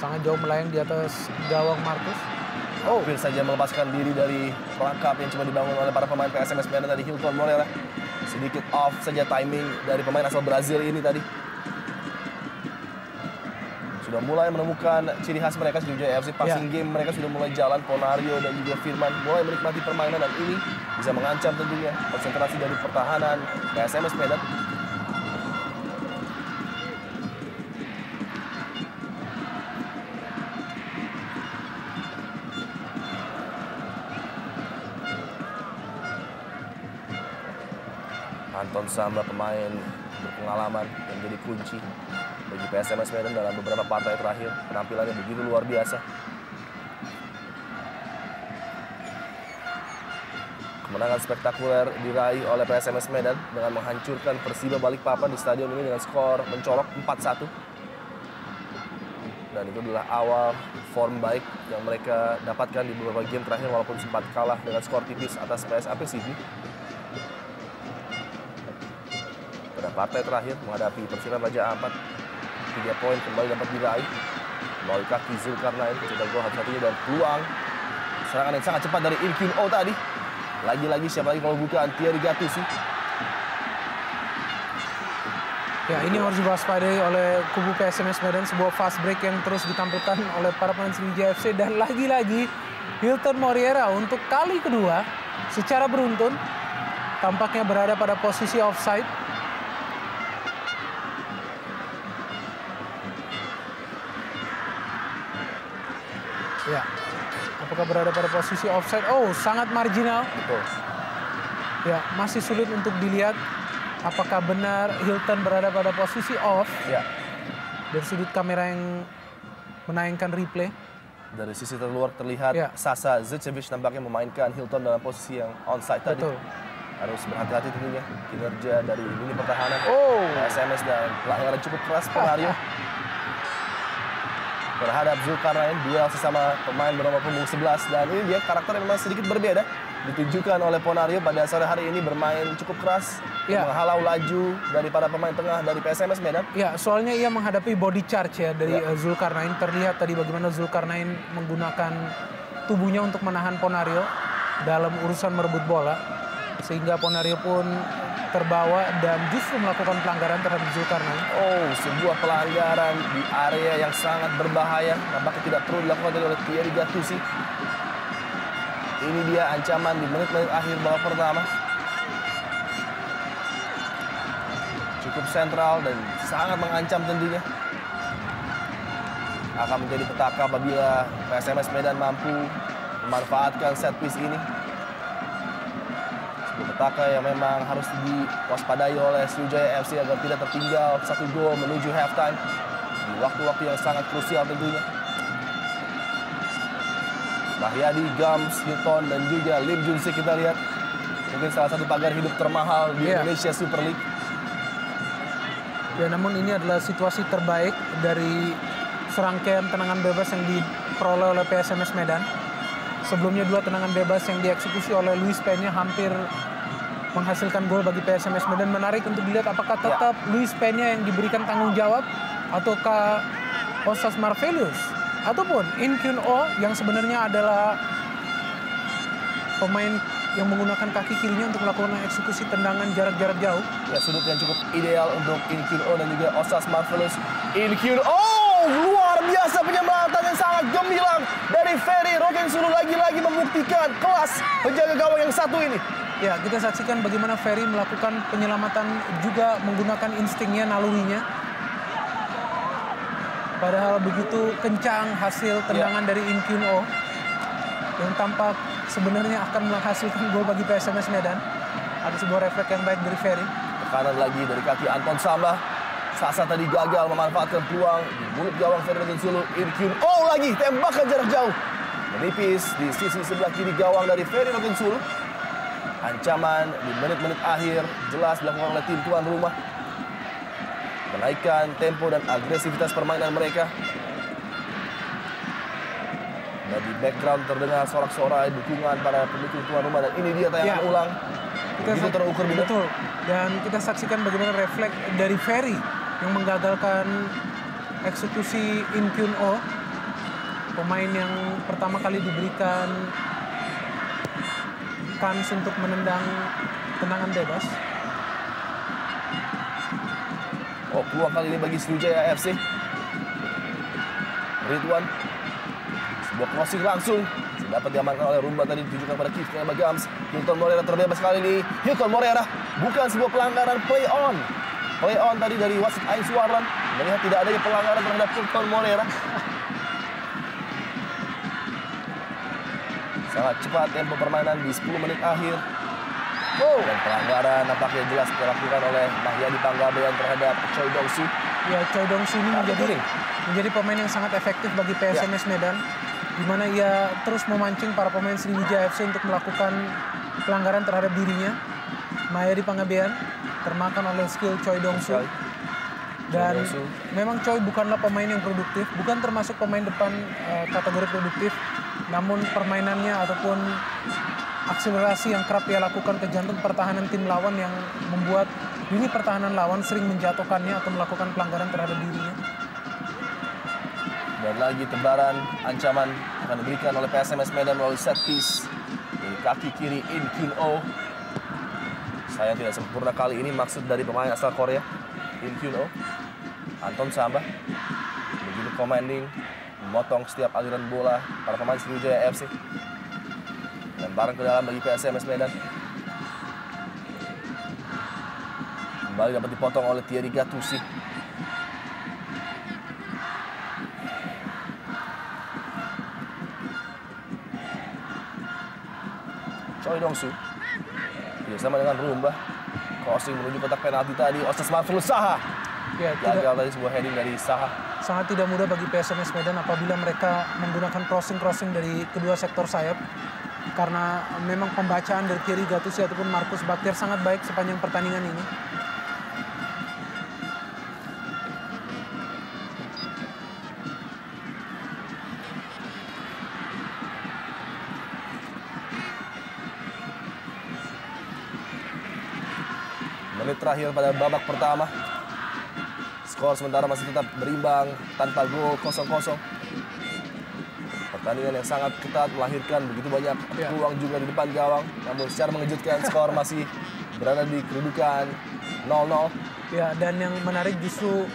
Sangat jauh melayang di atas gawang Markus. Hampir saja melepaskan diri dari perangkap yang coba dibangun oleh para pemain PSMS Medan tadi. Hilton Moreira sedikit off saja timing dari pemain asal Brazil ini tadi. Sudah mulai menemukan ciri khas mereka Sriwijaya FC. Passing game mereka sudah mulai jalan. Ponario dan juga Firman mulai menikmati permainan dan ini bisa mengancam tentunya konsentrasi dari pertahanan PSMS Medan. Anton Samba, pemain berpengalaman yang menjadi kunci bagi PSMS Medan dalam beberapa partai terakhir. Penampilannya begitu luar biasa. Kemenangan spektakuler diraih oleh PSMS Medan dengan menghancurkan Persiba Balikpapan di stadion ini dengan skor mencolok 4-1. Dan itu adalah awal form baik yang mereka dapatkan di beberapa game terakhir walaupun sempat kalah dengan skor tipis atas PSAP Sydney. Pada partai terakhir menghadapi Persiram Raja Ampat, 3 poin kembali dapat diraih melalui kaki Zulkarnain, cetak gol satu-satunya dan peluang serangan yang sangat cepat dari Im Kyun Oh tadi. Lagi-lagi siapa lagi kalau bukan Thierry Gattuso. Ya, ini harus diwaspadai oleh kubu PSMS Medan, sebuah fast break yang terus ditampilkan oleh para pemain Sriwijaya FC. Dan lagi-lagi Hilton Moreira untuk kali kedua secara beruntun tampaknya berada pada posisi offside. Ya, apakah berada pada posisi offside? Oh, sangat marginal. Betul. Ya, masih sulit untuk dilihat apakah benar Hilton berada pada posisi off. Ya. Dari sudut kamera yang menayangkan replay. Dari sisi terluar terlihat Sasa Zečević nampaknya memainkan Hilton dalam posisi yang onside tadi. Harus berhati-hati tentunya kinerja dari lini pertahanan. SMS dan pelanggaran cukup keras Ponario terhadap Zulkarnain, duel sesama pemain bernomor punggung 11, dan ini dia karakter yang memang sedikit berbeda ditunjukkan oleh Ponario pada sore hari ini, bermain cukup keras menghalau laju daripada pemain tengah dari PSMS Medan. Ya, soalnya ia menghadapi body charge ya dari Zulkarnain. Terlihat tadi bagaimana Zulkarnain menggunakan tubuhnya untuk menahan Ponario dalam urusan merebut bola, sehingga Ponario pun terbawa dan justru melakukan pelanggaran terhadap Zulkarnain. Sebuah pelanggaran di area yang sangat berbahaya, nampaknya tidak perlu dilakukan oleh Thierry Gattuso. Ini dia ancaman di menit-menit akhir babak pertama. Cukup sentral dan sangat mengancam tentunya. Akan menjadi petaka apabila PSMS Medan mampu memanfaatkan set piece ini. Sebuah petaka yang memang harus diwaspadai oleh Sriwijaya FC agar tidak tertinggal 1 gol menuju halftime di waktu-waktu yang sangat krusial tentunya. Mahyadi, Gams, Hilton, dan juga Lim Junsik kita lihat. Mungkin salah satu pagar hidup termahal di Indonesia Super League. Ya, namun ini adalah situasi terbaik dari serangkaian tendangan bebas yang diperoleh oleh PSMS Medan. Sebelumnya 2 tendangan bebas yang dieksekusi oleh Luis Peña hampir menghasilkan gol bagi PSMS Medan. Menarik untuk dilihat apakah tetap Luis Peña yang diberikan tanggung jawab ataukah Osas Marvelius ataupun In Kyun Oh yang sebenarnya adalah pemain yang menggunakan kaki kirinya untuk melakukan eksekusi tendangan jarak jauh. Ya, sudut yang cukup ideal untuk In Kyun Oh dan juga Osas Marvelius. In Kyun Oh, luar biasa penyembatan yang sangat gemilang dari Ferry Rogensulo, lagi-lagi membuktikan kelas penjaga gawang yang satu ini. Ya, kita saksikan bagaimana Ferry melakukan penyelamatan juga menggunakan instingnya, nalurinya. Padahal begitu kencang hasil tendangan dari In Kyun Oh yang tampak sebenarnya akan menghasilkan gol bagi PSMS Medan. Ada sebuah refleks yang baik dari Ferry. Tekanan lagi dari kaki Anton Samba. Sasa tadi gagal memanfaatkan peluang di mulut gawang Ferry Rogensulo. In Kyun Oh lagi tembakan jarak jauh menipis di sisi sebelah kiri gawang dari Ferry Rogensulo. Ancaman di menit-menit akhir jelas dilakukan oleh tim tuan rumah. Menaikkan tempo dan agresivitas permainan mereka. Dan di background terdengar sorak-sorai dukungan para pendukung tuan rumah, dan ini dia tayangan ulang. Begitu terukur benar. Betul. Dan kita saksikan bagaimana refleks dari Ferry yang menggagalkan eksekusi In Kyun Oh, pemain yang pertama kali diberikan kans untuk menendang tendangan bebas. Peluang kali ini bagi Sriwijaya FC. Ridwan, sebuah crossing langsung dapat diamankan oleh Rumba, tadi ditujukan pada Kifka Bagams. Hilton Moreira terbebas kali ini. Hilton Moreira, bukan sebuah pelanggaran, play on. Play on tadi dari wasit Ain Suarlan. Melihat tidak adanya pelanggaran terhadap Hilton Moreira. Sangat cepat tempo permainan di 10 menit akhir. Dan pelanggaran nampaknya jelas dilakukan oleh Mahyadi Panggabean terhadap Choi Dong-soo. Ya, Choi Dong-soo ini menjadi pemain yang sangat efektif bagi PSMS Medan, di mana ia terus memancing para pemain Sriwijaya FC untuk melakukan pelanggaran terhadap dirinya. Mahyadi Panggabean termakan oleh skill Choi Dong-soo. Dan memang Choi bukanlah pemain yang produktif, bukan termasuk pemain depan kategori produktif, namun permainannya ataupun akselerasi yang kerap ia lakukan ke jantung pertahanan tim lawan yang membuat lini pertahanan lawan sering menjatuhkannya atau melakukan pelanggaran terhadap dirinya. Dan lagi tebaran ancaman akan diberikan oleh PSMS Medan melalui set piece dari kaki kiri In Kyun Oh. Sayang tidak sempurna kali ini maksud dari pemain asal Korea In Kyun Oh. Anton Samba begitu commanding, memotong setiap aliran bola para pemain Sriwijaya FC. Lemparan ke dalam bagi PSMS Medan. Kembali dapat dipotong oleh Thierry Gattuso. Choi Dong-soo bersama dengan Rumba. Crossing menuju kotak penalti tadi. Osas Marvelius Saha. Ya, gagal tadi sebuah heading dari Saha. sangat tidak mudah bagi PSMS Medan apabila mereka menggunakan crossing dari kedua sektor sayap. Karena memang pembacaan dari Thierry Gattuso ataupun Marcus Bakhtiar sangat baik sepanjang pertandingan ini. Menit terakhir pada babak pertama. Skor sementara masih tetap berimbang tanpa gol 0-0. Pertandingan yang sangat ketat melahirkan begitu banyak peluang juga di depan gawang. Namun secara mengejutkan skor masih berada di kedudukan 0-0. Ya, dan yang menarik justru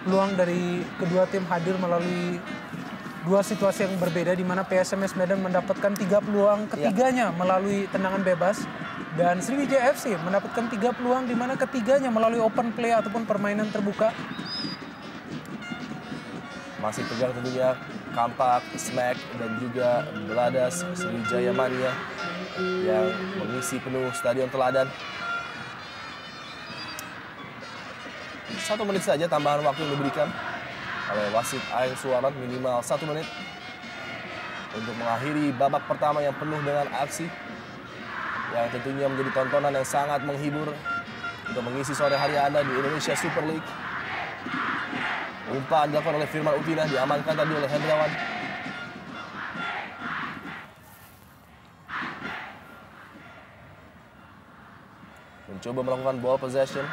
peluang dari kedua tim hadir melalui dua situasi yang berbeda di mana PSMS Medan mendapatkan 3 peluang, ketiganya melalui tendangan bebas. Dan Sriwijaya FC mendapatkan 3 peluang di mana ketiganya melalui open play ataupun permainan terbuka. Masih tegang tentunya Kampak, Smack, dan juga Beladas Sriwijaya Mania yang mengisi penuh Stadion Teladan. 1 menit saja tambahan waktu yang diberikan oleh wasit Aeng Suwaran, minimal 1 menit untuk mengakhiri babak pertama yang penuh dengan aksi yang tentunya menjadi tontonan yang sangat menghibur untuk mengisi sore hari Anda di Indonesia Super League. Umpan dilakukan oleh Firman Utina, diamankan tadi oleh Hendrawan. Mencoba melakukan ball possession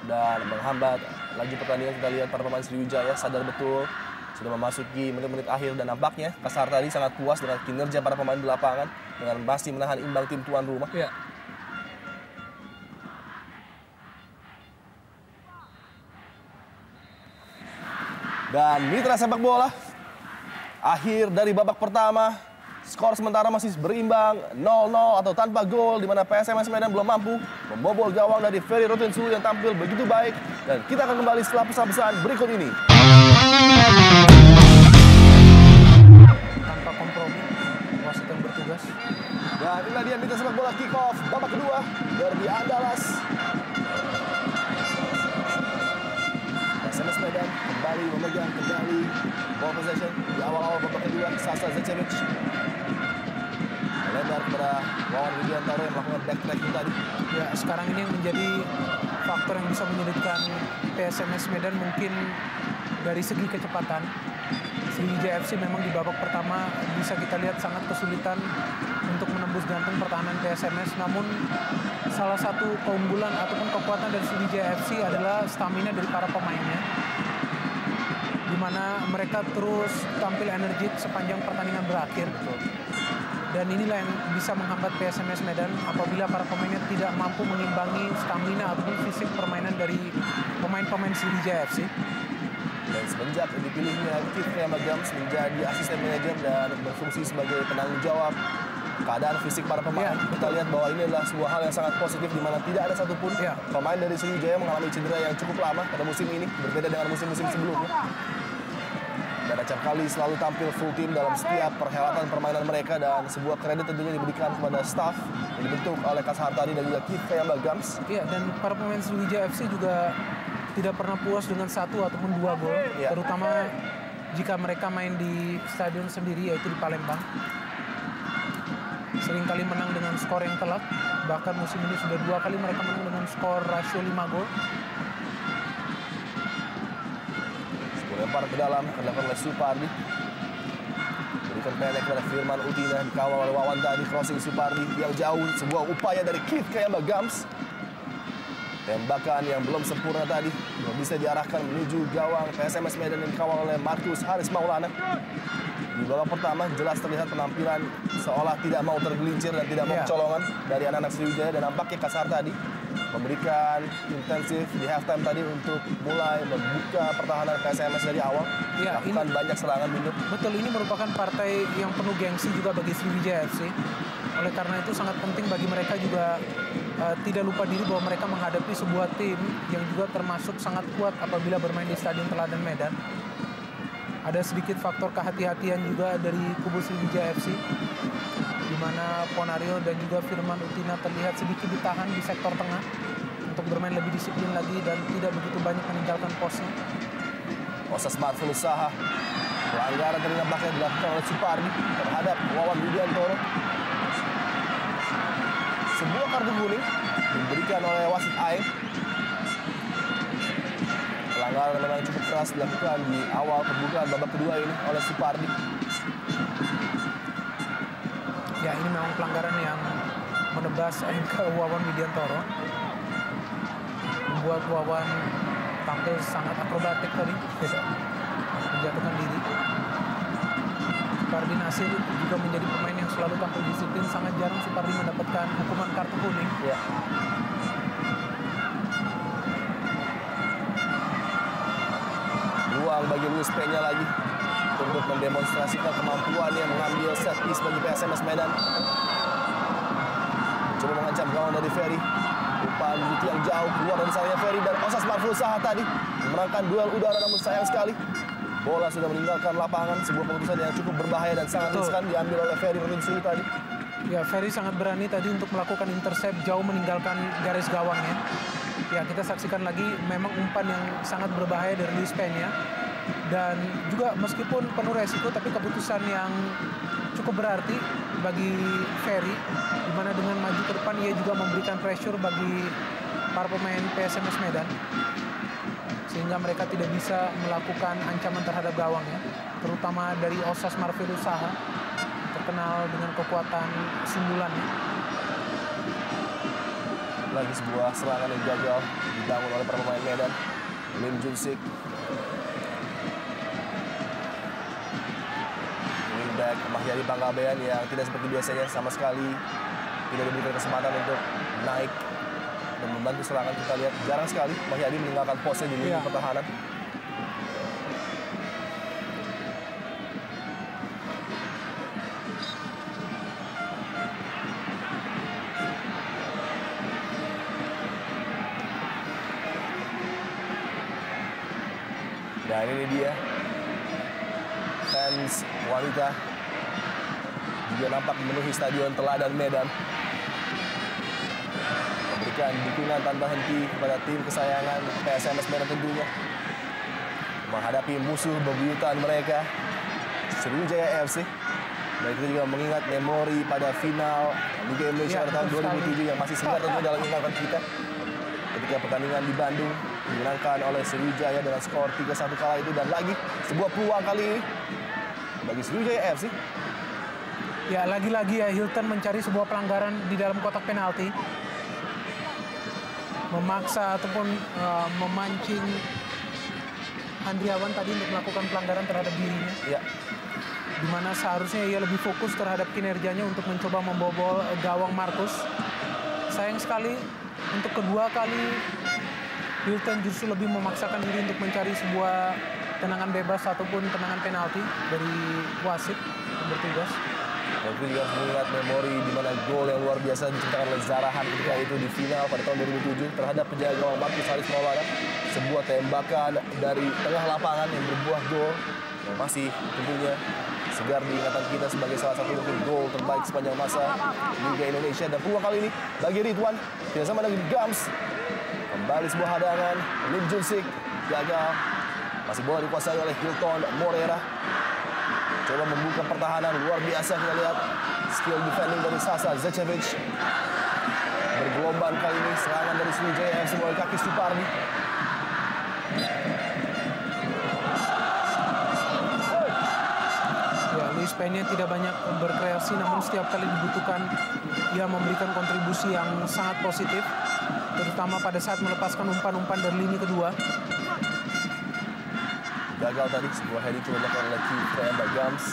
dan menghambat lagi pertandingan. Kita lihat para pemain Sriwijaya sadar betul sudah memasuki menit-menit akhir dan nampaknya Kasar tadi sangat puas dengan kinerja para pemain di lapangan dengan masih menahan imbang tim tuan rumah. Ya. Dan mitra sepak bola, akhir dari babak pertama, skor sementara masih berimbang 0-0 atau tanpa gol, di mana PSMS Medan belum mampu membobol gawang dari Ferry Rotinsulu yang tampil begitu baik. Dan kita akan kembali setelah pesan-pesan berikut ini. Tanpa kompromi, wasit yang bertugas. Dan inilah dia mitra sepak bola kick off babak kedua, Derby Andalas. PSMS Medan kembali memegang kendali ball possession di awal-awal babak kedua. Sasa Zecevic melebar kepada Wawan Widiantoro yang melakukan backtracking tadi. Ya, sekarang ini yang menjadi faktor yang bisa menyulitkan PSMS Medan mungkin dari segi kecepatan. Sriwijaya FC memang di babak pertama bisa kita lihat sangat kesulitan untuk menembus jantung pertahanan PSMS. Namun salah satu keunggulan ataupun kekuatan dari Sriwijaya FC adalah stamina dari para pemainnya, di mana mereka terus tampil energik sepanjang pertandingan berakhir. Dan inilah yang bisa menghambat PSMS Medan apabila para pemainnya tidak mampu mengimbangi stamina ataupun fisik permainan dari pemain-pemain Sriwijaya FC. Dan semenjak dipilihnya Keith Gams menjadi asisten manajer dan berfungsi sebagai penanggung jawab keadaan fisik para pemain, kita lihat bahwa ini adalah sebuah hal yang sangat positif di mana tidak ada satupun pemain dari Sriwijaya mengalami cedera yang cukup lama pada musim ini, berbeda dengan musim-musim sebelumnya. Dan acap kali selalu tampil full team dalam setiap perhelatan permainan mereka, dan sebuah kredit tentunya diberikan kepada staff yang dibentuk oleh Kas Hartari dan juga Keith Gams. Iya, dan para pemain Sriwijaya FC juga tidak pernah puas dengan 1 ataupun 2 gol, terutama jika mereka main di stadion sendiri yaitu di Palembang. Seringkali menang dengan skor yang telak, bahkan musim ini sudah 2 kali mereka menang dengan skor rasio 5 gol. Lempar ke dalam, akan dilakukan oleh Supardi. Berikan pendek kepada Firman Utina, dikawal oleh Wawan tadi, crossing Supardi yang jauh, sebuah upaya dari Keith Gams. Tembakan yang belum sempurna tadi, belum bisa diarahkan menuju gawang PSMS Medan yang dikawal oleh Markus Haris Maulana. Di babak pertama jelas terlihat penampilan seolah tidak mau tergelincir dan tidak mau kecolongan dari anak-anak Sriwijaya, dan nampaknya Kasar tadi memberikan intensif di halftime tadi untuk mulai membuka pertahanan PSMS dari awal. Lakukan banyak serangan mundur. Betul, ini merupakan partai yang penuh gengsi juga bagi Sriwijaya FC. Oleh karena itu sangat penting bagi mereka juga tidak lupa diri bahwa mereka menghadapi sebuah tim yang juga termasuk sangat kuat apabila bermain di Stadion Teladan Medan. Ada sedikit faktor kehati-hatian juga dari kubu Sriwijaya FC, di mana Ponario dan juga Firman Utina terlihat sedikit ditahan di sektor tengah untuk bermain lebih disiplin lagi dan tidak begitu banyak meninggalkan posnya. Osas Marvelous Saha. Pelanggaran tadi nampaknya dilakukan oleh Supardi terhadap Wawan Widiantoro. Sebuah kartu kuning diberikan oleh wasit Aeng. Pelanggaran memang cukup keras dilakukan di awal pembukaan babak kedua ini oleh Supardi. Ya, ini memang pelanggaran yang menebas ankle Wawan Widiantoro. Membuat Wawan tampil sangat akrobatik tadi. Menjatuhkan diri. Supardi Nasir juga menjadi pemain yang selalu tampil disiplin. Sangat jarang Supardi mendapatkan hukuman kartu kuning. Ya. Ruang bagi Luis Peña lagi untuk mendemonstrasikan kemampuannya mengambil set piece bagi PSMS Medan. Coba mengancam gawang dari Ferry. Umpan begitu yang jauh keluar dari sayapnya Ferry, dan Osas Marvelous Saha tadi memenangkan duel udara, namun sayang sekali bola sudah meninggalkan lapangan. Sebuah keputusan yang cukup berbahaya dan sangat riskan diambil oleh Ferry Rotinsulu tadi. Ya, Ferry sangat berani tadi untuk melakukan intercept jauh meninggalkan garis gawangnya. Ya, kita saksikan lagi memang umpan yang sangat berbahaya dari Luis Peña. Dan juga meskipun penuh resiko, tapi keputusan yang cukup berarti bagi Ferry, di mana dengan maju ke depan ia juga memberikan pressure bagi para pemain PSMS Medan, sehingga mereka tidak bisa melakukan ancaman terhadap gawangnya, terutama dari Osas Marvelous Saha, terkenal dengan kekuatan sundulannya. Lagi sebuah serangan yang gagal dibangun oleh para pemain Medan. Lim Junsik, wingback Mahyadi Panggabean yang tidak seperti biasanya sama sekali tidak diberikan kesempatan untuk naik dan membantu serangan. Kita lihat jarang sekali Mahyadi meninggalkan posnya di lini pertahanan. Dan ini dia fans wanita juga nampak memenuhi stadion Teladan Medan, memberikan dukungan tanpa henti kepada tim kesayangan PSMS Medan tentunya, menghadapi musuh bebuyutan mereka, Sriwijaya FC. Dan kita juga mengingat memori pada final Liga Indonesia pada tahun 2007 yang masih segar tentunya dalam ingatan kita, ketika pertandingan di Bandung dimenangkan oleh Sriwijaya dengan skor 3-1 kala itu. Dan lagi sebuah peluang kali ini bagi Sriwijaya FC. Ya, lagi-lagi ya Hilton mencari sebuah pelanggaran di dalam kotak penalti, memaksa ataupun memancing Andriawan tadi untuk melakukan pelanggaran terhadap dirinya. Ya. Di mana seharusnya ia lebih fokus terhadap kinerjanya untuk mencoba membobol gawang Markus. Sayang sekali untuk kedua kali Hilton justru lebih memaksakan diri untuk mencari sebuah tendangan bebas ataupun tendangan penalti dari wasit yang bertugas. Dan itu juga mengingat memori di mana gol yang luar biasa diciptakan oleh Zarahan ketika itu di final pada tahun 2007 terhadap penjaga gawang Markus Haris Maulana. Sebuah tembakan dari tengah lapangan yang berbuah gol yang masih tentunya segar di ingatan kita sebagai salah satu gol terbaik sepanjang masa Liga Indonesia. Dan peluang kali ini bagi Ridwan tidak sama dengan Gams. Kembali sebuah hadangan, Lim Junsik gagal. Masih bola dikuasai oleh Hilton Morera. Coba membuka pertahanan luar biasa, kita lihat skill defending dari Sasa Zecevic. Bergelombang kali ini serangan dari Sriwijaya FC melalui kaki Supardi. Ya, Luis Peña tidak banyak berkreasi, namun setiap kali dibutuhkan ia memberikan kontribusi yang sangat positif, terutama pada saat melepaskan umpan-umpan dari lini kedua. Gagal tadi sebuah heading coba dilakukan oleh Kemba Gams.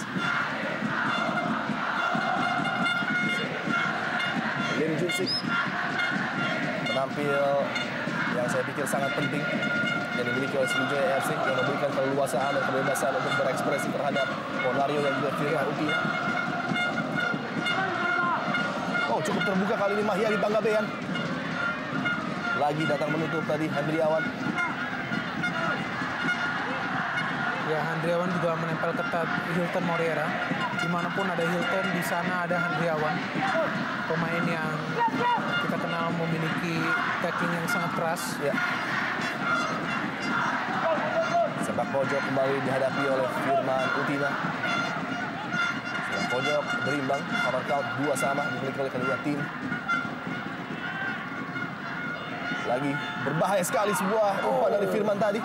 Lim Junsik penampil yang saya pikir sangat penting yang dimiliki oleh Sriwijaya FC, yang memberikan keleluasaan dan kebebasan untuk berekspresi terhadap Ponario dan juga Firman Upina. Oh, cukup terbuka kali ini Mahyadi Panggabean. Lagi datang menutup tadi Handriawan. Ya, Handriawan juga menempel ketat Hilton Morera. Dimanapun ada Hilton, di sana ada Handriawan. Pemain yang kita kenal memiliki tackling yang sangat keras. Ya. Sepak pojok kembali dihadapi oleh Firman Utina. Sepak pojok berimbang, corner count 2 sama dimiliki oleh kedua tim. Lagi berbahaya sekali sebuah umpan dari Firman tadi.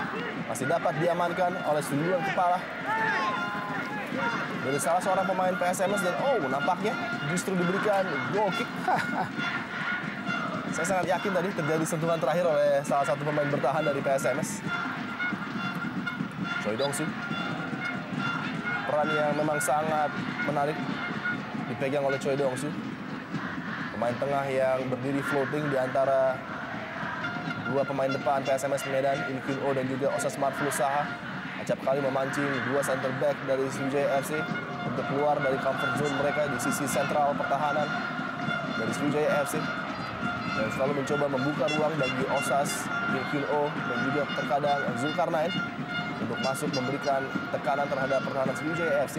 Masih dapat diamankan oleh sundulan kepala dari salah seorang pemain PSMS dan nampaknya justru diberikan goal kick. Saya sangat yakin tadi terjadi sentuhan terakhir oleh salah satu pemain bertahan dari PSMS. Choi Dong-soo. Peran yang memang sangat menarik dipegang oleh Choi Dong-soo. Pemain tengah yang berdiri floating di antara dua pemain depan PSMS Medan, In Kyun Oh dan juga Osas Marfulusaha. Acap kali memancing dua center back dari Sriwijaya FC untuk keluar dari comfort zone mereka di sisi sentral pertahanan dari Sriwijaya FC. Dan selalu mencoba membuka ruang bagi Osas, In Kyun Oh dan juga terkadang Zulkarnain untuk masuk memberikan tekanan terhadap pertahanan Sriwijaya FC.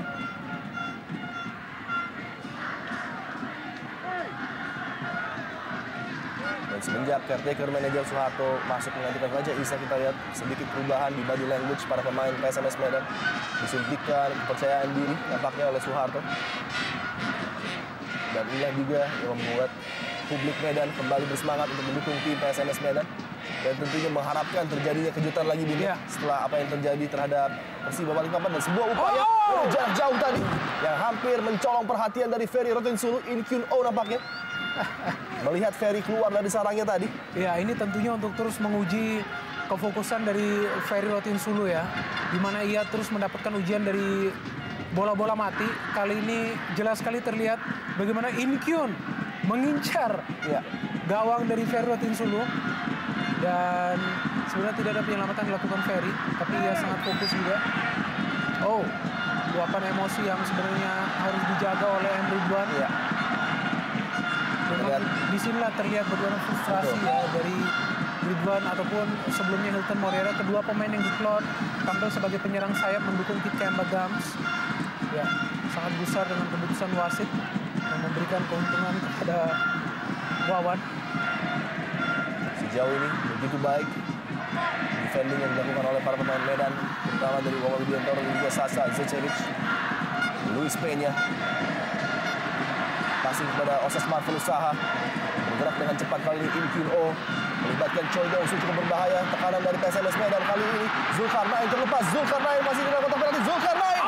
Dan semenjak caretaker manajer Soeharto masuk menggantikan Raja Isa, kita lihat sedikit perubahan di body language para pemain PSMS Medan. Disuntikkan kepercayaan diri nampaknya oleh Soeharto. Dan inilah juga yang membuat publik Medan kembali bersemangat untuk mendukung tim PSMS Medan. Dan tentunya mengharapkan terjadinya kejutan lagi Bini setelah apa yang terjadi terhadap Persiba Balikpapan dan sebuah upaya dari jarak jauh tadi yang hampir mencolong perhatian dari Ferry Rotinsulu. In Kyun Oh nampaknya melihat Ferry keluar dari sarangnya tadi. Ya, ini tentunya untuk terus menguji kefokusan dari Ferry Rotinsulu ya, di mana ia terus mendapatkan ujian dari bola-bola mati. Kali ini jelas sekali terlihat bagaimana In Kyun mengincar gawang dari Ferry Rotinsulu. Dan sebenarnya tidak ada penyelamatan dilakukan Ferry, tapi ia sangat fokus juga. Luapan emosi yang sebenarnya harus dijaga oleh M. Ridwan. Disinilah terlihat bagaimana frustrasi dari Ridwan ataupun sebelumnya Hilton Moreira, kedua pemain yang diplot tampil sebagai penyerang sayap mendukung Kit Kemba Gams. Ya, sangat besar dengan keputusan wasit yang memberikan keuntungan kepada Wawan. Sejauh ini begitu baik defending yang dilakukan oleh para pemain Medan, terutama dari Wawan Widiantoro dan juga Sasa Zecevic. Luis Peña passing kepada Osas Marfulusaha, bergerak dengan cepat kali ini In Kyun Oh melibatkan Choi Dong-soo, cukup berbahaya. Tekanan dari PSMS Medan kali ini. Zulkarnain terlepas, Zulkarnain masih di dalam kotak penalti. Zulkarnain,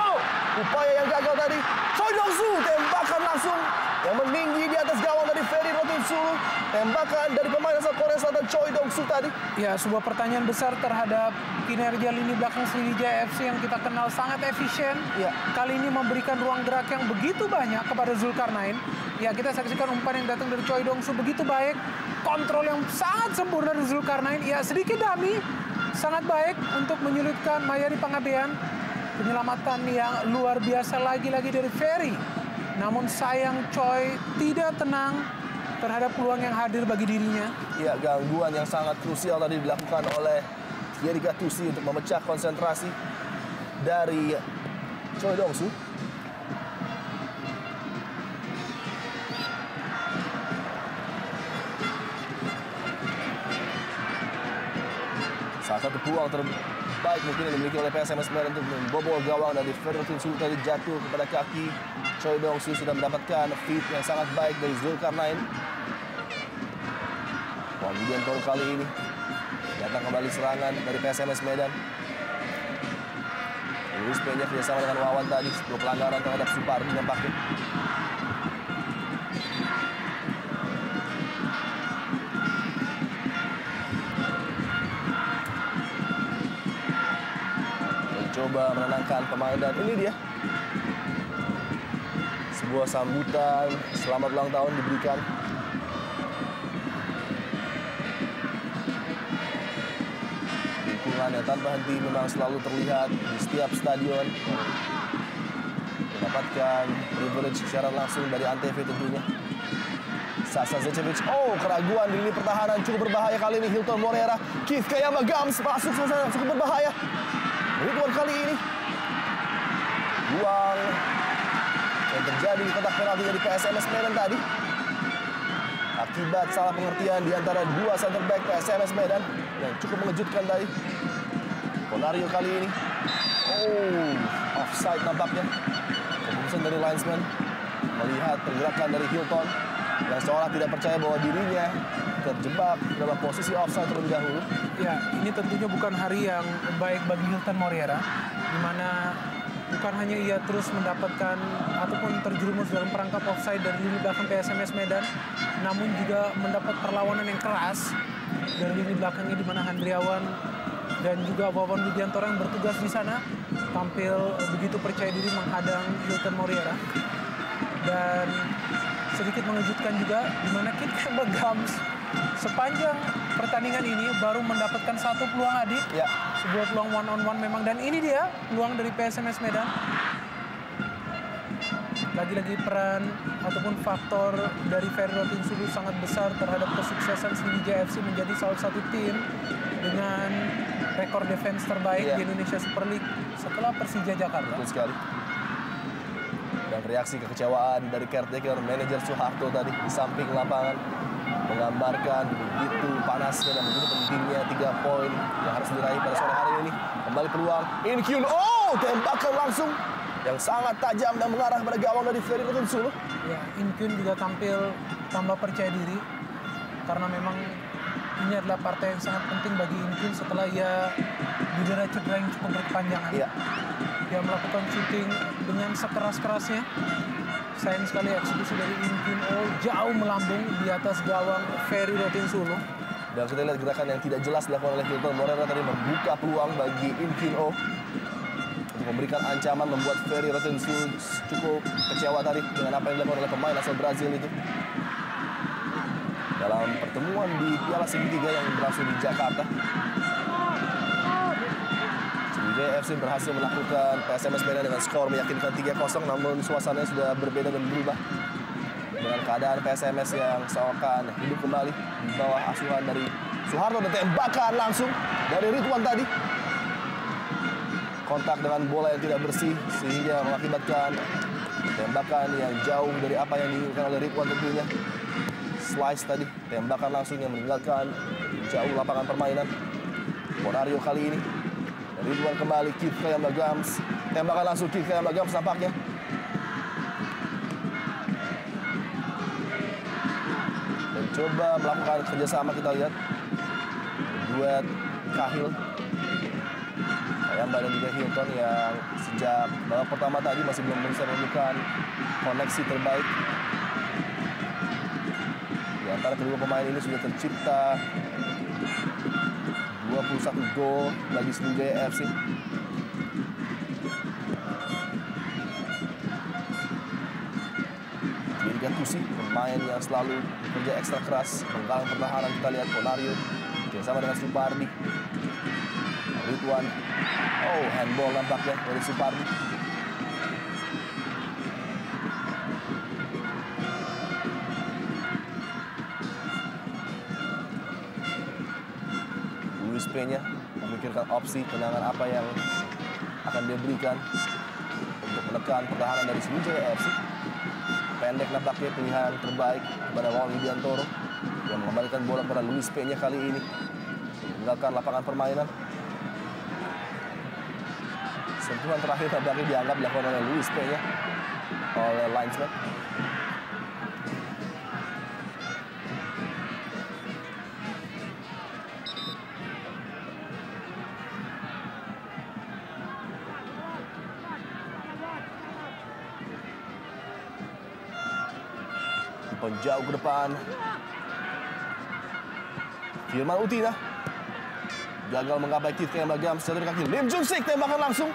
upaya yang gagal tadi. Choi Dong-soo tembakan langsung yang meninggi di atas gawang dari Ferry Rotinsulu. Tembakan dari pemain asal Korea Selatan Choi Dong-soo tadi. Ya, sebuah pertanyaan besar terhadap kinerja lini belakang Sriwijaya FC yang kita kenal sangat efisien. Kali ini memberikan ruang gerak yang begitu banyak kepada Zulkarnain. Ya, kita saksikan umpan yang datang dari Choi Dong-soo begitu baik. Kontrol yang sangat sempurna dari Zulkarnain. Ya, sedikit dummy, sangat baik untuk menyulitkan Mayari Pangabean. Penyelamatan yang luar biasa lagi-lagi dari Ferry. Namun sayang Choi tidak tenang terhadap peluang yang hadir bagi dirinya. Ya, gangguan yang sangat krusial tadi dilakukan oleh Thierry Gattuso untuk memecah konsentrasi dari Choi Dong-soo. Salah satu peluang terbaik mungkin yang dimiliki oleh PSMS Medan untuk membobol gawang dari Ferry Rotinsulu tadi jatuh kepada kaki Choi Dong-soo. Sudah mendapatkan feed yang sangat baik dari Zulkarnain. Wawan Widiantoro kali ini datang kembali serangan dari PSMS Medan. Luis Peña kerjasama dengan Wawan tadi, sebuah pelanggaran terhadap Supardi nampaknya. Coba menenangkan pemain dan ini dia sebuah sambutan selamat ulang tahun diberikan. Dukungan yang tanpa henti memang selalu terlihat di setiap stadion. Mendapatkan privilege secara langsung dari Antv tentunya. Sasa Zecevic, keraguan di lini pertahanan cukup berbahaya kali ini. Hilton Moreira, Kit Kemba Gams masuk ke sana, cukup berbahaya. Ridwan kali ini buang yang terjadi di kotak penalti dari PSMS Medan tadi akibat salah pengertian di antara dua center back PSMS Medan yang cukup mengejutkan tadi. Ponario kali ini. Oh, offside nampaknya. Keputusan dari linesman melihat pergerakan dari Hilton yang seolah tidak percaya bahwa dirinya terjebak dalam posisi offside terlebih dahulu. Ya, ini tentunya bukan hari yang baik bagi Hilton Moreira, di mana bukan hanya ia terus mendapatkan ataupun terjerumus dalam perangkap offside dari lini belakang PSMS Medan, namun juga mendapat perlawanan yang keras dari lini belakangnya, di mana Handriawan dan juga Wawan Widiantoro yang bertugas di sana tampil begitu percaya diri menghadang Hilton Moreira. Dan sedikit mengejutkan juga di mana Kit Gams sepanjang pertandingan ini baru mendapatkan satu peluang, Adit. Ya. Sebuah peluang one on one memang, dan ini dia peluang dari PSMS Medan. Lagi-lagi peran ataupun faktor dari Ferry Rotinsulu sangat besar terhadap kesuksesan Sriwijaya FC menjadi salah satu tim dengan rekor defense terbaik di Indonesia Super League setelah Persija Jakarta. Betul sekali. Dan reaksi kekecewaan dari caretaker manajer Soeharto tadi di samping lapangan menggambarkan begitu panasnya dan begitu pentingnya 3 poin yang harus diraih pada sore hari ini. Kembali peluang, In-kyun, tembakan langsung yang sangat tajam dan mengarah pada gawang dari Ferry Rotinsulu. Ya, In-kyun juga tampil tambah percaya diri karena memang ini adalah partai yang sangat penting bagi In-kyun setelah ia didera cedera yang cukup berkepanjangan. Iya. Dia melakukan syuting dengan sekeras-kerasnya. Sayang sekali eksekusi dari In-kyun jauh melambung di atas gawang Ferry Rotinsulu. Dan kita lihat gerakan yang tidak jelas dilakukan oleh Hilton Moreira tadi membuka peluang bagi In-kyun untuk memberikan ancaman, membuat Ferry Rotinsulu cukup kecewa tadi dengan apa yang dilakukan oleh pemain asal Brazil itu. Dalam pertemuan di Piala Segitiga yang berlangsung di Jakarta, Sriwijaya FC berhasil melakukan PSMS Medan dengan skor meyakinkan 3-0, namun suasananya sudah berbeda dan berubah dengan keadaan PSMS yang seakan hidup kembali di bawah asuhan dari Soeharto, dan tembakan langsung dari Ridwan tadi. Kontak dengan bola yang tidak bersih sehingga mengakibatkan tembakan yang jauh dari apa yang diinginkan oleh Ridwan tentunya. Slice tadi, tembakan langsung yang meninggalkan jauh lapangan permainan. Ponario kali ini. Ridwan kembali, Kit Gams. Tembakan langsung Kit Gams nampaknya. Dan coba melakukan kerjasama, kita lihat. Duet Kahil. Kayamba dan juga Hilton yang sejak babak pertama tadi masih belum bisa menemukan koneksi terbaik. Di antara kedua pemain ini sudah tercipta 21 gol bagi Sriwijaya FC. Jadi Gattuso, pemain yang selalu bekerja ekstra keras menggalang pertahanan. Kita lihat Ponario bersama dengan Supardi. Ridwan, handball nampaknya dari Supardi. Luis Peña memikirkan opsi tendangan apa yang akan dia berikan untuk menekan pertahanan dari Sriwijaya FC. Pendek nampaknya pilihan terbaik kepada Wawan Widiantoro yang mengembalikan bola kepada Luis Peña kali ini, meninggalkan lapangan permainan. Sentuhan terakhir nampaknya dianggap dilakukan oleh Luis Peña oleh linesman. Jauh ke depan, Firman Utina gagal menggapai Kit Gams dari kaki. Lim Junsik tembakan langsung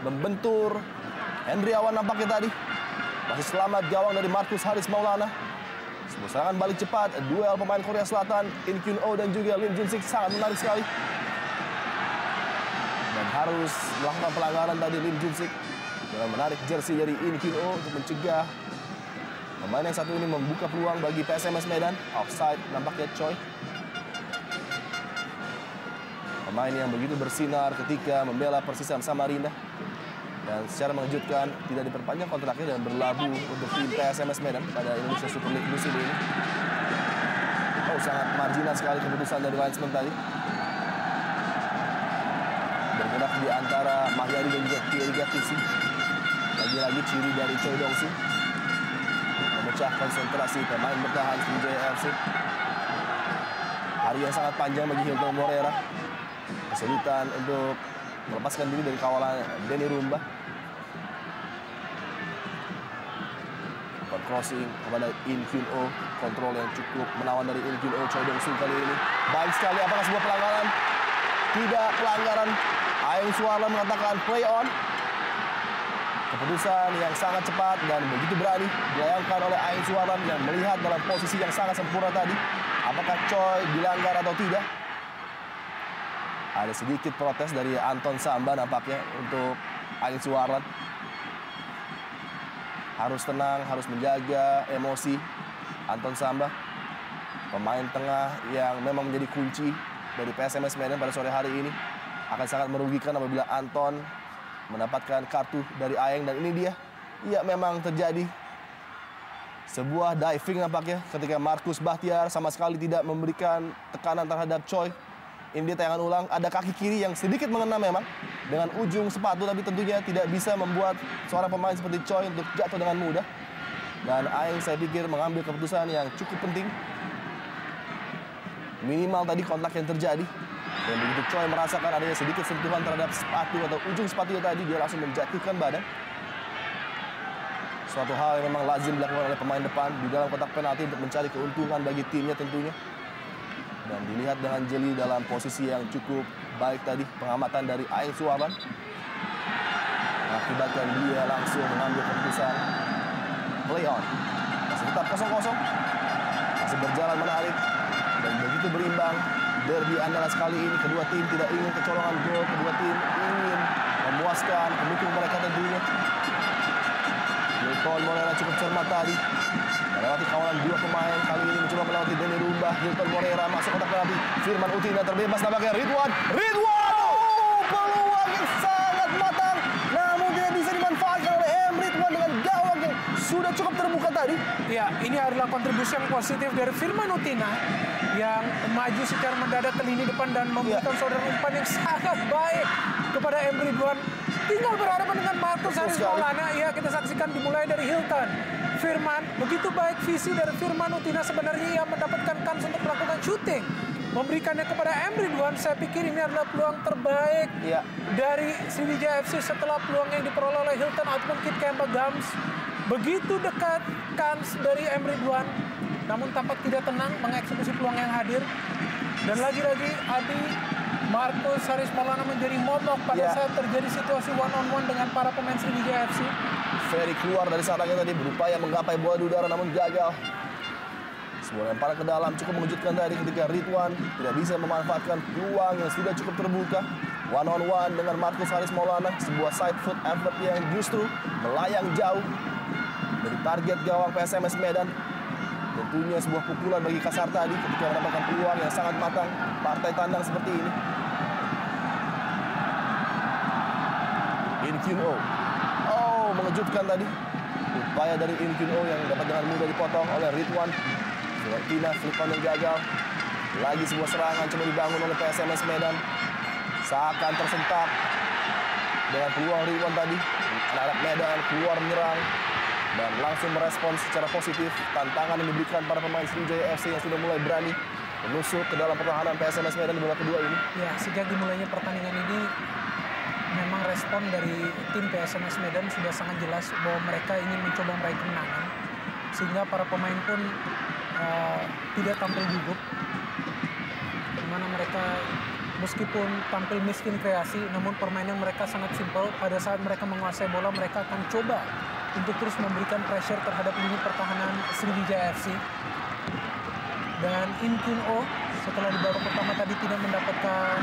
membentur Hendriawan nampaknya tadi. Masih selamat gawang dari Markus Haris Maulana. Sebuah serangan balik cepat, duel pemain Korea Selatan In-kyun dan juga Lim Junsik sangat menarik sekali. Dan harus melakukan pelanggaran tadi Lim Junsik dengan menarik jersey dari In-kyun untuk mencegah pemain yang satu ini membuka peluang bagi PSMS Medan. Offside nampaknya Choi. Pemain yang begitu bersinar ketika membela Persisam Samarinda. Dan secara mengejutkan tidak diperpanjang kontraknya dan berlabuh untuk tim PSMS Medan pada Indonesia Super League musim ini. Sangat marginal sekali keputusan dari linesman tadi. bergerak di antara Mahyari dan juga Thierry Gattuso. Lagi-lagi ciri dari Choi Dong-soo memecah konsentrasi pemain bertahan Sriwijaya FC. Hari yang sangat panjang bagi Hilton Moreira. Kesulitan untuk melepaskan diri dari kawalan Denny Rumba. Crossing kepada In Kyun Oh, kontrol yang cukup menawan dari In Kyun Oh. Choi Dong-soo kali ini baik sekali. Apakah sebuah pelanggaran? Tidak pelanggaran. Aeng Suarlan mengatakan play on. Keputusan yang sangat cepat dan begitu berani dilayangkan oleh Aeng Suarlan yang melihat dalam posisi yang sangat sempurna tadi. Apakah Choi dilanggar atau tidak? Ada sedikit protes dari Anton Samba nampaknya untuk Aeng Suarlan. Harus tenang, harus menjaga emosi. Anton Samba, pemain tengah yang memang menjadi kunci dari PSMS Medan pada sore hari ini, akan sangat merugikan apabila Anton mendapatkan kartu dari Aeng. Dan ini dia, ya memang terjadi sebuah diving nampaknya ketika Markus Bahtiar sama sekali tidak memberikan tekanan terhadap Choi. Ini dia tayangan ulang, ada kaki kiri yang sedikit mengena memang dengan ujung sepatu, tapi tentunya tidak bisa membuat seorang pemain seperti Choi untuk jatuh dengan mudah. Dan Aeng saya pikir mengambil keputusan yang cukup penting. Minimal tadi kontak yang terjadi. Dan begitu Choi merasakan adanya sedikit sentuhan terhadap sepatu atau ujung sepatunya tadi, dia langsung menjatuhkan badan. Suatu hal yang memang lazim dilakukan oleh pemain depan di dalam kotak penalti untuk mencari keuntungan bagi timnya tentunya. Dan dilihat dengan jeli dalam posisi yang cukup baik tadi pengamatan dari Aeng Suarlan. Mengakibatkan dia langsung mengambil keputusan play on. Masih tetap 0-0. Masih berjalan menarik. Dan begitu berimbang. Derby andalas kali ini. Kedua tim tidak ingin kecolongan gol. Kedua tim ingin memuaskan pendukung mereka tentunya. Hilton Moreira cukup cermat tadi. Melewati kawalan dua pemain, kali ini mencoba melewati Denny Rumba. Hilton Moreira masuk kotak penalti. Firman Utina terbebas nampaknya. Ridwan! Oh, peluang yang sangat matang. Namun tidak bisa dimanfaatkan oleh Ridwan dengan gawang yang sudah cukup terbuka tadi. Ya, ini adalah kontribusi yang positif dari Firman Utina yang maju secara mendadak ke lini depan dan memberikan saudara umpan yang sangat baik kepada Ridwan. Tinggal berhadapan dengan Markus Haris Maulana. Ya, kita saksikan dimulai dari Hilton. Firman, begitu baik visi dari Firman Utina, sebenarnya ia mendapatkan kans untuk melakukan shooting. Memberikannya kepada Ridwan, saya pikir ini adalah peluang terbaik dari Sriwijaya FC setelah peluang yang diperoleh oleh Hilton ataupun Kit Kemba Gams. Begitu dekat kans dari Ridwan, namun tampak tidak tenang mengeksekusi peluang yang hadir. Dan lagi-lagi Adi Markus Haris Maulana menjadi momok pada saat terjadi situasi one-on-one dengan para pemain Sriwijaya FC. Ferry keluar dari sarangnya tadi berupaya menggapai bola di udara namun gagal. Sebuah lemparan ke dalam cukup mengejutkan tadi ketika Ridwan tidak bisa memanfaatkan peluang yang sudah cukup terbuka. One on one dengan Markus Haris Maulana, sebuah side foot effort yang justru melayang jauh dari target gawang PSMS Medan. Tentunya sebuah pukulan bagi Kasar tadi ketika mendapatkan peluang yang sangat matang partai tandang seperti ini. In Kyun Oh. Mengejutkan tadi. Upaya dari In Kyun Oh yang dapat dengan mudah dipotong oleh Ridwan. Fiorentina flip on yang gagal. Lagi sebuah serangan coba dibangun oleh PSMS Medan. Seakan tersentak dengan peluang Ridwan tadi. Anak-anak Medan keluar menyerang dan langsung merespon secara positif tantangan yang diberikan para pemain Sriwijaya FC yang sudah mulai berani menusuk ke dalam pertahanan PSMS Medan di babak kedua ini. Ya, sejak dimulainya pertandingan ini memang respon dari tim PSMS Medan sudah sangat jelas bahwa mereka ingin mencoba meraih kemenangan, sehingga para pemain pun tidak tampil gugup, di mana mereka meskipun tampil miskin kreasi, namun permainan mereka sangat simpel. Pada saat mereka menguasai bola, mereka akan coba untuk terus memberikan pressure terhadap lini pertahanan Sriwijaya FC. Dan In Kyun Oh setelah di babak pertama tadi tidak mendapatkan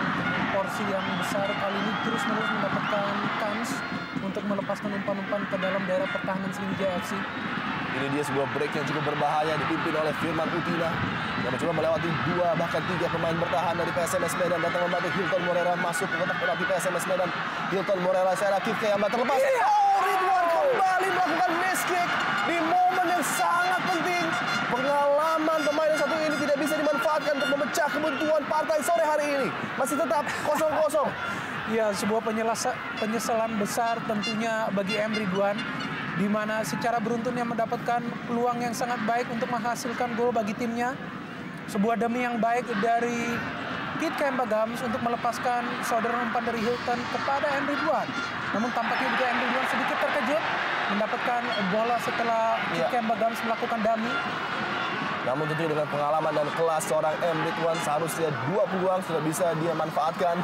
porsi yang besar, kali ini terus-menerus mendapatkan kans untuk melepaskan umpan-umpan ke dalam daerah pertahanan Sriwijaya FC. Ini dia sebuah break yang cukup berbahaya dipimpin oleh Firman Utina yang mencoba melewati 2 bahkan 3 pemain bertahan dari PSMS Medan. Datang membantu Hilton Moreira masuk ke kotak penalti PSMS Medan. Hilton Moreira secara kick yang terlepas. Ridwan kembali melakukan miss kick di momen yang sangat penting. Pengalaman pemain yang satu ini tidak bisa dimanfaatkan untuk memecah kebuntuan partai sore hari ini. Masih tetap 0-0. Ya, sebuah penyesalan besar tentunya bagi M. Ridwan, di mana secara beruntunnya mendapatkan peluang yang sangat baik untuk menghasilkan gol bagi timnya. Sebuah demi yang baik dari Kit Kembagams untuk melepaskan saudara umpan dari Hilton kepada M. Ridwan. Namun tampaknya juga M. Ridwan sedikit terkejut mendapatkan bola setelah Kit Kembagams melakukan dummy. Namun tentunya dengan pengalaman dan kelas seorang M. Ridwan, seharusnya 2 peluang sudah bisa dia manfaatkan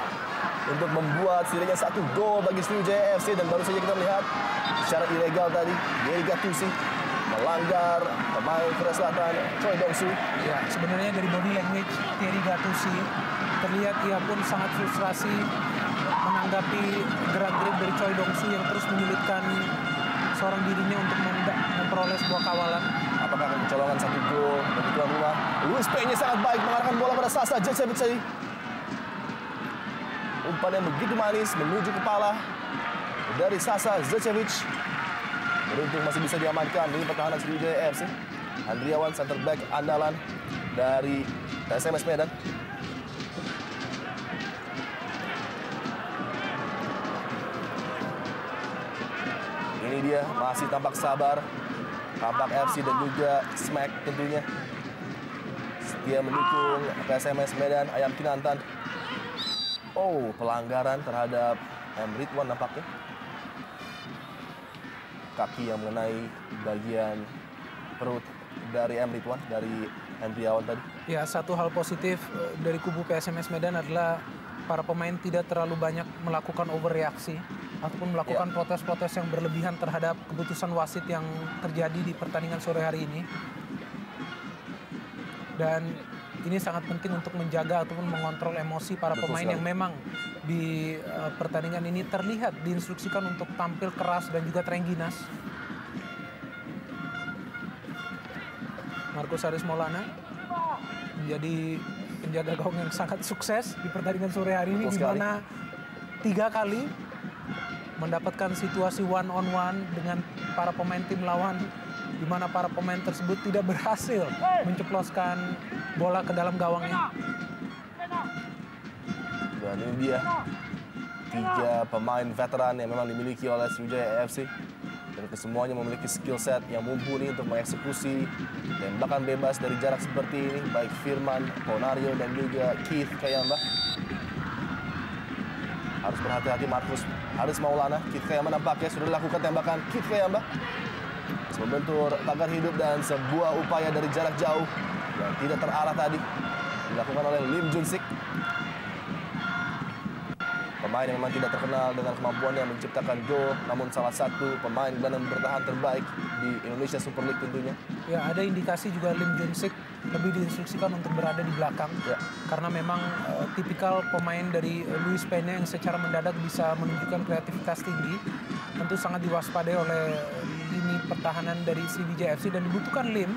untuk membuat setidaknya 1 gol bagi Sriwijaya FC. Dan baru saja kita melihat secara ilegal tadi Thierry Gattuso melanggar pemain Korea Selatan Choi Dong-soo. Ya, sebenarnya dari body language Thierry Gattuso terlihat ia pun sangat frustrasi menanggapi gerak-gerik dari Choi Dong-soo yang terus menyulitkan seorang dirinya untuk memperoleh sebuah kawalan. Apakah akan kecolongan 1 gol bagi tuan rumah? Luis Peña sangat baik mengarahkan bola pada Sasa Zečević. Umpan yang begitu manis menuju kepala dari Sasa Zečević. Beruntung masih bisa diamankan di pertahanan Sriwijaya FC. Andriawan, center back andalan dari PSMS Medan. Ini dia masih tampak sabar, tampak FC dan juga Smack tentunya setia mendukung PSMS Medan Ayam Kinantan. Oh, pelanggaran terhadap M. Ridwan nampaknya. Kaki yang mengenai bagian perut dari M. Ridwan, dari Hendriawan tadi. Ya, satu hal positif dari kubu PSMS Medan adalah para pemain tidak terlalu banyak melakukan overreaksi ataupun melakukan protes-protes yang berlebihan terhadap keputusan wasit yang terjadi di pertandingan sore hari ini. Dan ini sangat penting untuk menjaga ataupun mengontrol emosi para pemain yang memang di pertandingan ini terlihat diinstruksikan untuk tampil keras dan juga terengginas. Marcus Haris Maulana menjadi penjaga gawang yang sangat sukses di pertandingan sore hari ini, di mana 3 kali mendapatkan situasi one on one dengan para pemain tim lawan, di mana para pemain tersebut tidak berhasil menceploskan bola ke dalam gawangnya. Dan ini dia 3 pemain veteran yang memang dimiliki oleh Sriwijaya FC. Dan kesemuanya memiliki skill set yang mumpuni untuk mengeksekusi tembakan bebas dari jarak seperti ini. Baik Firman, Ponario, dan juga Keith Kayamba. Harus berhati-hati Marcus Haris Maulana. Keith Kayamba nampaknya sudah dilakukan tembakan Keith Kayamba. Membentur pagar hidup dan sebuah upaya dari jarak jauh yang tidak terarah tadi dilakukan oleh Lim Junsik. Pemain yang memang tidak terkenal dengan kemampuannya menciptakan gol, namun salah satu pemain gelandang bertahan terbaik di Indonesia Super League tentunya. Ya, ada indikasi juga Lim Junsik lebih diinstruksikan untuk berada di belakang. Ya. Karena memang tipikal pemain dari Luis Peña yang secara mendadak bisa menunjukkan kreativitas tinggi. Tentu sangat diwaspadai oleh lini pertahanan dari Sriwijaya FC dan dibutuhkan Lim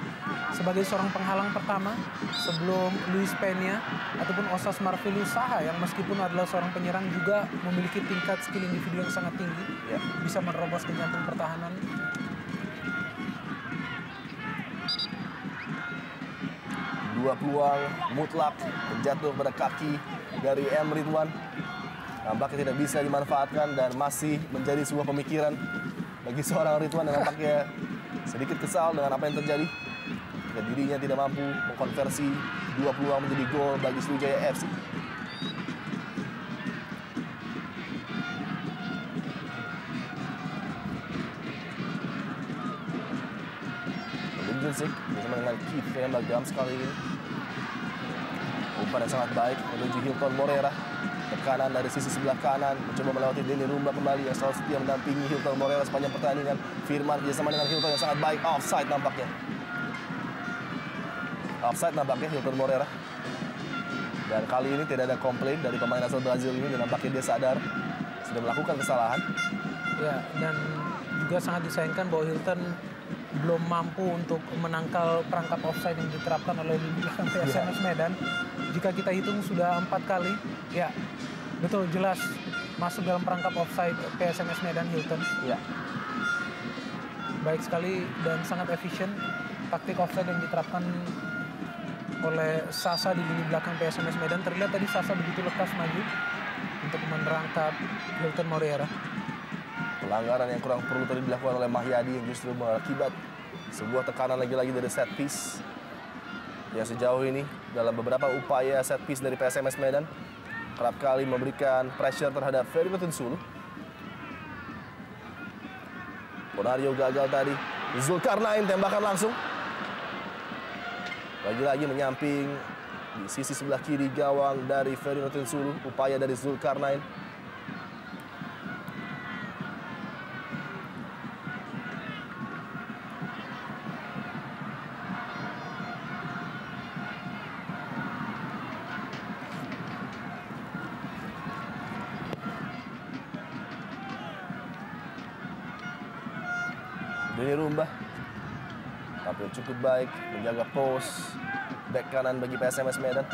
sebagai seorang penghalang pertama sebelum Luis Peña ataupun Osas Marvelius Saha yang meskipun adalah seorang penyerang juga memiliki tingkat skill individu yang sangat tinggi, bisa menerobos ke jantung pertahanan. Dua peluang mutlak menjatuh pada kaki dari M. Ridwan. Nampaknya tidak bisa dimanfaatkan dan masih menjadi sebuah pemikiran bagi seorang Ridwan yang nampaknya sedikit kesal dengan apa yang terjadi. Jika dirinya tidak mampu mengkonversi 2 peluang menjadi gol bagi Sriwijaya FC. Lim Junsik bersama dengan Keith Kayamba sekali ini. Umpan yang sangat baik menuju Hilton Morera. Tekanan dari sisi sebelah kanan, mencoba melewati Denny Rumba kembali yang selalu setia mendampingi Hilton Morera sepanjang pertandingan. Firman bersama dengan Hilton yang sangat baik, offside nampaknya. Offside nampaknya Hilton Morera. Dan kali ini tidak ada komplain dari pemain asal Brazil ini dan nampaknya dia sadar sudah melakukan kesalahan. Ya, dan juga sangat disayangkan bahwa Hilton belum mampu untuk menangkal perangkap offside yang diterapkan oleh PSMS Medan. Jika kita hitung sudah 4 kali, ya betul jelas masuk dalam perangkap offside PSMS Medan Hilton. Ya. Baik sekali dan sangat efisien taktik offside yang diterapkan oleh Sasa di lini belakang PSMS Medan. Terlihat tadi Sasa begitu lekas maju untuk menerangkap Hilton Moreira. Pelanggaran yang kurang perlu tadi dilakukan oleh Mahyadi yang justru berakibat sebuah tekanan lagi-lagi dari set piece. Yang sejauh ini dalam beberapa upaya set piece dari PSMS Medan kerap kali memberikan pressure terhadap Ferdinand Sulu. Ponario gagal tadi. Zulkarnain tembakan langsung. Lagi-lagi menyamping di sisi sebelah kiri gawang dari Ferdinand Sulu. Upaya dari Zulkarnain. Denny Rumba tampil cukup baik, menjaga pos back kanan bagi PSMS Medan.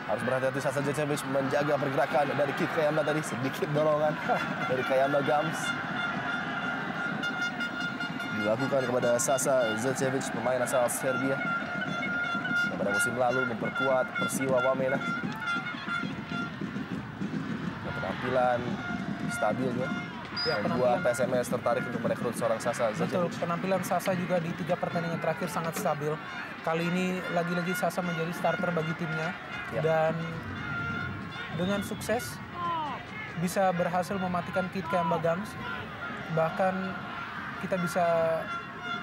Harus berhati-hati Sasa Zecevic menjaga pergerakan dari Kit Kayamba tadi, sedikit dorongan dari Kayamba Gams dilakukan kepada Sasa Zecevic, pemain asal Serbia yang pada musim lalu memperkuat Persiwa Wamena. Penampilan stabilnya membuat PSMS tertarik untuk merekrut seorang Sasa Zecevic. Betul, penampilan Sasa juga di 3 pertandingan terakhir sangat stabil. Kali ini lagi-lagi Sasa menjadi starter bagi timnya dan dengan sukses bisa berhasil mematikan Kit Kayamba Gams. Bahkan kita bisa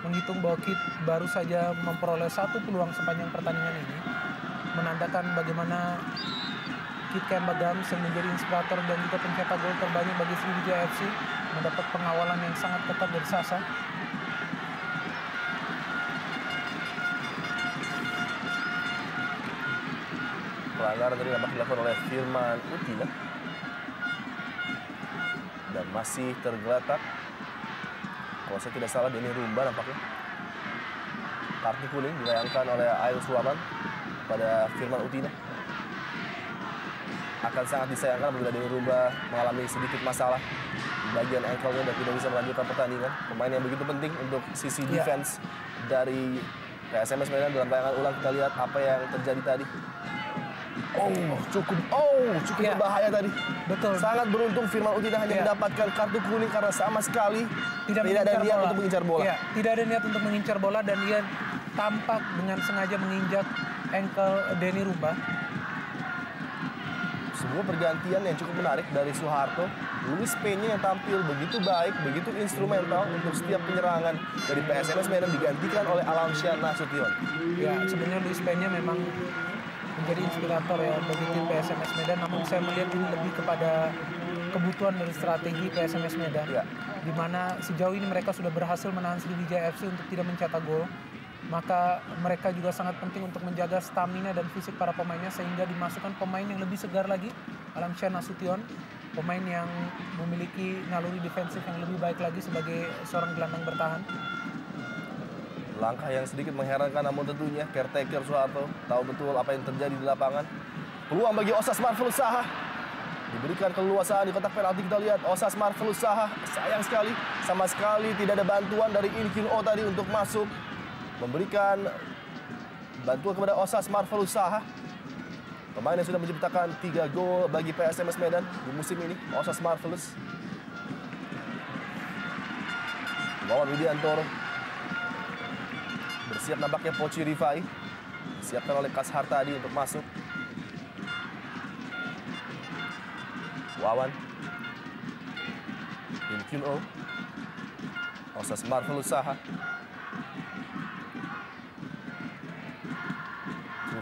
menghitung bahwa Kit baru saja memperoleh 1 peluang sepanjang pertandingan ini, menandakan bagaimana Kit Kayamba Gams yang menjadi inspirator dan juga pencetak gol terbanyak bagi Sriwijaya FC mendapat pengawalan yang sangat ketat dari Sasa. Pelanggaran tadi nampak dilakukan oleh Firman Utina dan masih tergeletak. Kalau saya tidak salah Denny Rumba nampaknya. Kartu kuning dilayangkan oleh Ail Suaman pada Firman Utina. Akan sangat disayangkan apabila Denny Rumba mengalami sedikit masalah di bagian ankle-nya dan tidak bisa melanjutkan pertandingan. Pemain yang begitu penting untuk sisi defense dari PSMS Medan. Dalam tayangan ulang kita lihat apa yang terjadi tadi. Cukup berbahaya tadi. Betul. Sangat beruntung Firman Utina hanya mendapatkan kartu kuning karena sama sekali tidak ada niat untuk mengincar bola. Tidak ada niat untuk mengincar bola dan dia tampak dengan sengaja menginjak ankle Denny Rumba. Sebuah pergantian yang cukup menarik dari Soeharto. Luis Peña yang tampil begitu baik, begitu instrumental untuk setiap penyerangan dari PSMS Medan digantikan oleh Alamsyah Nasution. Ya, sebenarnya Luis Peña memang menjadi inspirator ya bagi tim PSMS Medan, namun saya melihat ini lebih kepada kebutuhan dari strategi PSMS Medan, di mana sejauh ini mereka sudah berhasil menahan Sriwijaya FC untuk tidak mencetak gol. Maka mereka juga sangat penting untuk menjaga stamina dan fisik para pemainnya sehingga dimasukkan pemain yang lebih segar lagi, Alamsyah Nasution, pemain yang memiliki naluri defensif yang lebih baik lagi sebagai seorang gelandang bertahan. Langkah yang sedikit mengherankan namun tentunya caretaker Soeharto tahu betul apa yang terjadi di lapangan. Peluang bagi Osas Marvelous Saha. Diberikan keleluasaan di kotak penalti, kita lihat Osas Marvelous Saha. Sayang sekali, sama sekali tidak ada bantuan dari Inkin O tadi untuk masuk memberikan bantuan kepada Osas Marvelous Saha. Pemain yang sudah menciptakan 3 gol bagi PSMS Medan di musim ini, Osas Marvelous. Wawan Widiantoro. Bersiap nampaknya Poci Rifai. Disiapkan oleh Kashar tadi untuk masuk. Wawan. Inkin O. Osas Marvelous Saha.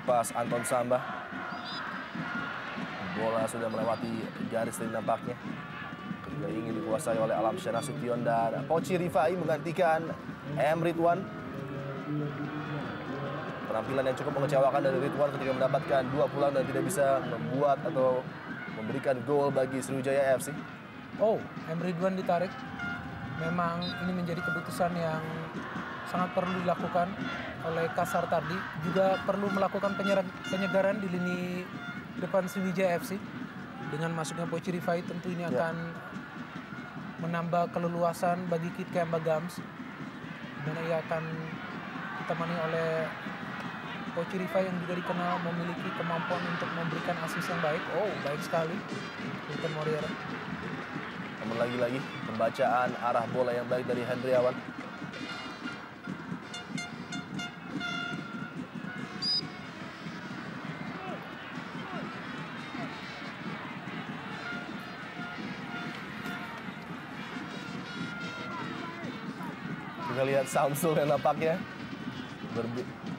Pas Anton Samba, bola sudah melewati garis tadi nampaknya. Ketika ingin dikuasai oleh Alamsyah Nasution dan Poci Rifai menggantikan M. Ridwan. Penampilan yang cukup mengecewakan dari Ridwan ketika mendapatkan 2 pulang dan tidak bisa membuat atau memberikan gol bagi Sriwijaya FC. M. Ridwan ditarik. Memang ini menjadi keputusan yang sangat perlu dilakukan oleh Kashar tadi. Juga perlu melakukan penyegaran di lini depan Sriwijaya FC. Dengan masuknya Poci Rifai tentu ini akan menambah keleluasan bagi Kit Kayamba Gams. Dan ia akan ditemani oleh Pochi Rifai yang juga dikenal memiliki kemampuan untuk memberikan asis yang baik. Oh, baik sekali. Hilton Moreira. Namun lagi-lagi pembacaan arah bola yang baik dari Hendriawan. Kita lihat Samsul yang nampaknya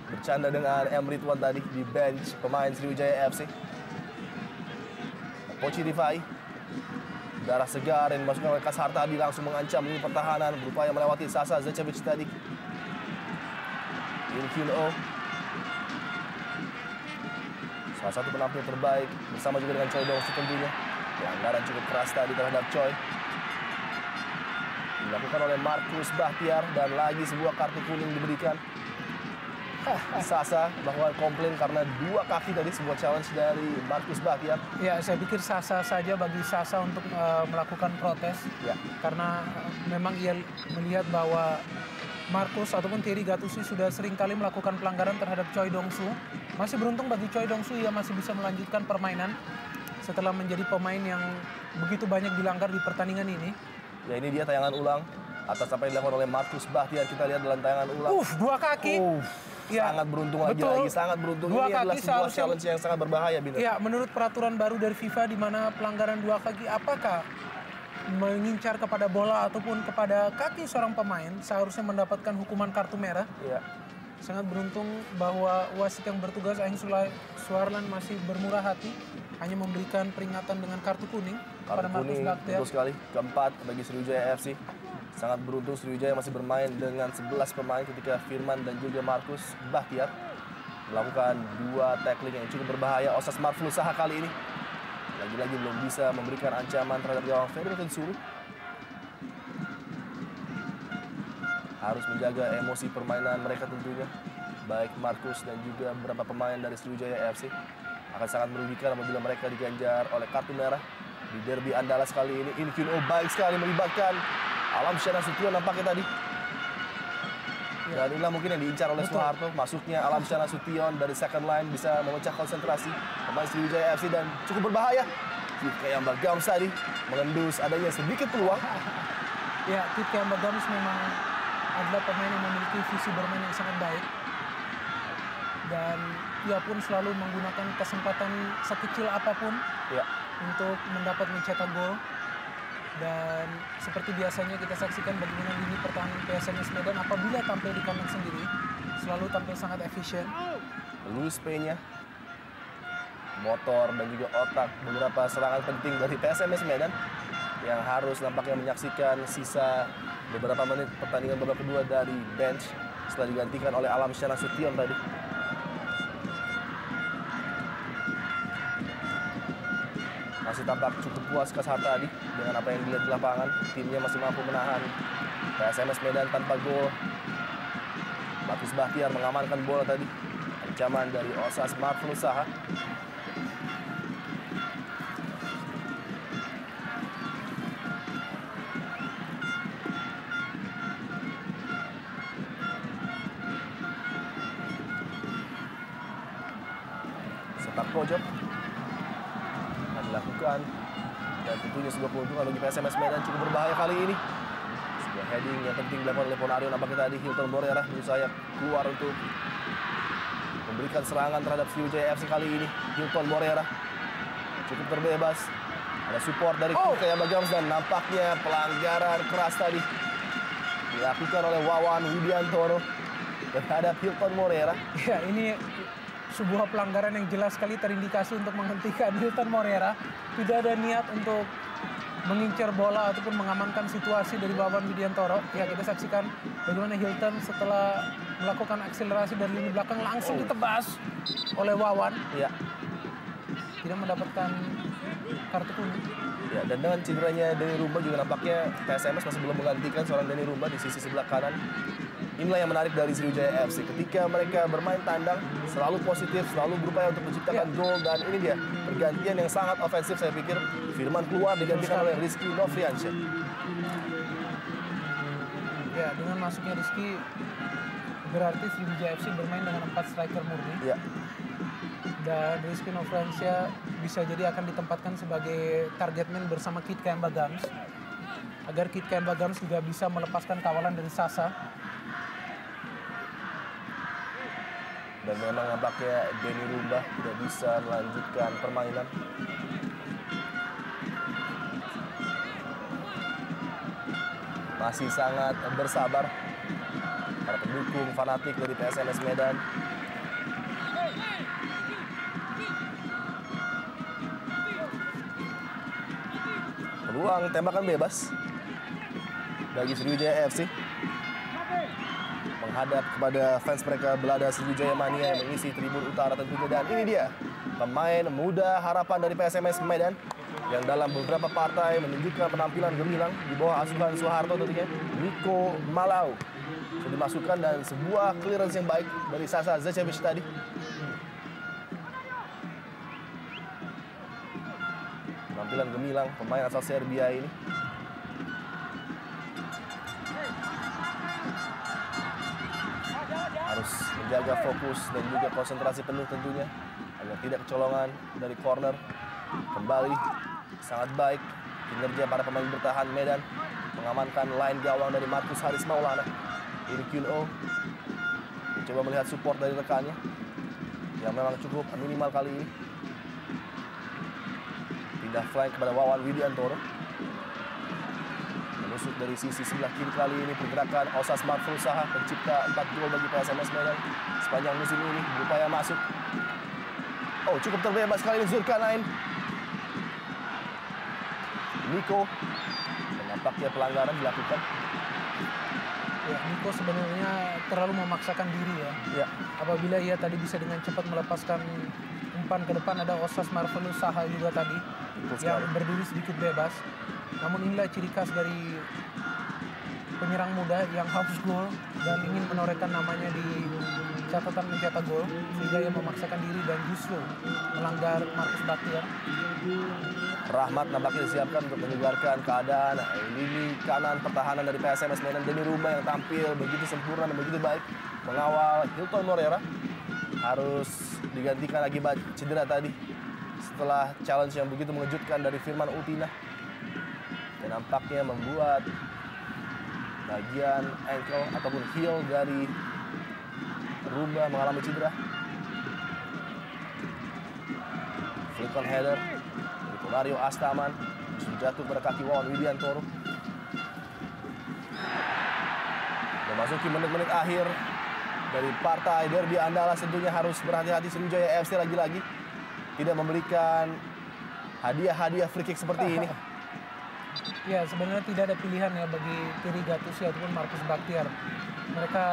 bercanda dengan M. Ridwan tadi di bench pemain Sriwijaya FC. Pochi Rifai, darah segar yang dimasukkan oleh Kas Hartadi langsung mengancam lini pertahanan, berupaya melewati Sasa Zecevic tadi. Inkyun-oh, salah satu penampil terbaik bersama juga dengan Choi Dong-soo tentunya. Pelanggaran cukup keras tadi terhadap Choi. Dilakukan oleh Markus Bahtiar dan lagi sebuah kartu kuning diberikan. Sasa melakukan komplain karena 2 kaki tadi, sebuah challenge dari Markus Bahtiar. Ya, saya pikir sah-sah saja bagi Sasa untuk melakukan protes. Ya. Karena memang ia melihat bahwa Markus ataupun Thierry Gattuso sudah sering kali melakukan pelanggaran terhadap Choi Dong-soo. Masih beruntung bagi Choi Dong-soo, ia masih bisa melanjutkan permainan setelah menjadi pemain yang begitu banyak dilanggar di pertandingan ini. Ya, ini dia tayangan ulang atas apa yang dilakukan oleh Markus Bahtiar. Kita lihat dalam tayangan ulang. 2 kaki. Ya, sangat beruntung lagi-lagi, sangat beruntung. Ini adalah sebuah challenge yang sangat berbahaya, Binar. Ya, menurut peraturan baru dari FIFA di mana pelanggaran 2 kaki, apakah mengincar kepada bola ataupun kepada kaki seorang pemain seharusnya mendapatkan hukuman kartu merah. Ya. Sangat beruntung bahwa wasit yang bertugas Aing Suarlan masih bermurah hati, hanya memberikan peringatan dengan kartu kuning kepada Markus Bahtiar. Betul sekali, keempat bagi Sriwijaya FC. Sangat beruntung Sriwijaya masih bermain dengan 11 pemain ketika Firman dan juga Markus Bahtiar melakukan 2 tackling yang cukup berbahaya. Osas Marflusaha kali ini lagi-lagi belum bisa memberikan ancaman terhadap gawang Ferry Tensuru. Harus menjaga emosi permainan mereka tentunya. Baik Markus dan juga beberapa pemain dari Sriwijaya FC. Akan sangat merugikan apabila mereka diganjar oleh kartu merah di derby Andalas kali ini. Inkyun-oh baik sekali melibatkan Alam Syah Nasution nampaknya tadi. Dan inilah mungkin yang diincar oleh Soeharto. Masuknya Alam Syah Nasution dari second line bisa memecah konsentrasi pemain Sriwijaya FC dan cukup berbahaya. Kayamba Gams tadi mengendus adanya sedikit peluang. Ya, Kayamba Gams memang adalah pemain yang memiliki visi bermain yang sangat baik. Dan ia pun selalu menggunakan kesempatan sekecil apapun untuk mencetak gol. Dan seperti biasanya kita saksikan bagaimana lini pertahanan PSMS Medan apabila tampil di kandang sendiri selalu tampil sangat efisien. Luis Peña, motor dan juga otak beberapa serangan penting dari PSMS Medan yang harus nampaknya menyaksikan sisa beberapa menit pertandingan babak kedua dari bench setelah digantikan oleh Alam Syah Nasution tadi. Masih tampak cukup puas Kas Hartadi dengan apa yang dilihat di lapangan. Timnya masih mampu menahan PSMS Medan tanpa gol. Markus Bahtiar mengamankan bola tadi. Ancaman dari Osas Marflusaha. Sepak pojok dilakukan dan tentunya sebuah keuntungan bagi PSMS Medan cukup berbahaya kali ini. Sebuah heading yang penting dilakukan oleh Ponario nampaknya tadi. Hilton Moreira berusaha keluar untuk memberikan serangan terhadap Sriwijaya FC kali ini. Hilton Moreira cukup terbebas. Ada support dari Kayamba Gams dan nampaknya pelanggaran keras tadi dilakukan oleh Wawan Widiantoro terhadap Hilton Moreira. Ya, ini sebuah pelanggaran yang jelas sekali terindikasi untuk menghentikan Hilton Moreira. Tidak ada niat untuk mengincar bola ataupun mengamankan situasi dari Wawan Widiantoro. Ya, kita saksikan bagaimana Hilton setelah melakukan akselerasi dari lini belakang langsung ditebas oleh Wawan. Ya. Tidak mendapatkan kartu kuning. Ya, dan dengan cederanya Denny Rumba juga nampaknya PSMS masih belum menggantikan seorang Denny Rumba di sisi sebelah kanan. Inilah yang menarik dari Sriwijaya FC. Ketika mereka bermain tandang, selalu positif, selalu berupaya untuk menciptakan gol. Dan ini dia, pergantian yang sangat ofensif saya pikir. Firman keluar digantikan oleh Rizky Nofriansyah. Ya, dengan masuknya Rizky Berarti Sriwijaya FC bermain dengan 4 striker murni. Ya. Dan Rizky Nofriansyah bisa jadi akan ditempatkan sebagai target man bersama Kit Kemba Gams. Agar Kit Kemba Gams juga bisa melepaskan kawalan dari Sasa. Dan memang nampaknya Denny Rumba tidak bisa melanjutkan permainan. Masih sangat bersabar para pendukung fanatik dari PSMS Medan. Peluang tembakan bebas bagi Sriwijaya FC. Menghadap kepada fans mereka Belada Sriwijaya Mania yang mengisi tribun utara tentunya. Dan ini dia pemain muda harapan dari PSMS Medan yang dalam beberapa partai menunjukkan penampilan gemilang di bawah asuhan Soeharto tentunya. Niko Malau sudah dimasukkan dan sebuah clearance yang baik dari Sasa Zecevic tadi. Penampilan gemilang pemain asal Serbia ini. Harus menjaga fokus dan juga konsentrasi penuh tentunya agar tidak kecolongan dari corner. Kembali sangat baik kinerja para pemain bertahan Medan mengamankan line gawang dari Markus Haris Maulana. Ini Kyun-Oh mencoba melihat support dari rekannya yang memang cukup minimal kali ini. Pindah flank kepada Wawan Widiantoro. Menusuk dari sisi sebelah kiri kali ini pergerakan Osas Marful Saha, pencipta 4 gol bagi PSMS Medan sepanjang musim ini, berupaya masuk. Oh, cukup terbebas kali ini Zulkarnain. Niko, nampaknya pelanggaran dilakukan. Ya, Niko sebenarnya terlalu memaksakan diri ya. Ya. Apabila ia tadi bisa dengan cepat melepaskan umpan ke depan, ada Osas Marvelus Saha juga tadi yang berdiri sedikit bebas. Namun inilah ciri khas dari penyerang muda yang haus gol dan ingin menorehkan namanya di catatan mencetak gol, sehingga ia memaksakan diri dan justru melanggar Markus Baktiar. Rahmat nampaknya disiapkan untuk menyegarkan keadaan lini kanan pertahanan dari PSMS Medan. Denny Rumba yang tampil begitu sempurna dan begitu baik mengawal Hilton Moreira harus digantikan akibat cedera tadi setelah challenge yang begitu mengejutkan dari Firman Utina dan nampaknya membuat bagian ankle ataupun heel dari Rumba mengalami cedera. Flick on header Mario Astaman jatuh pada kaki Wawan Widiantoro. Memasuki menit-menit akhir dari partai derby Andalas, tentunya harus berhati-hati Sriwijaya FC lagi-lagi tidak memberikan hadiah-hadiah free kick seperti ini. Ya, sebenarnya tidak ada pilihan ya bagi Thierry Gattuso ataupun Markus Baktiar. Mereka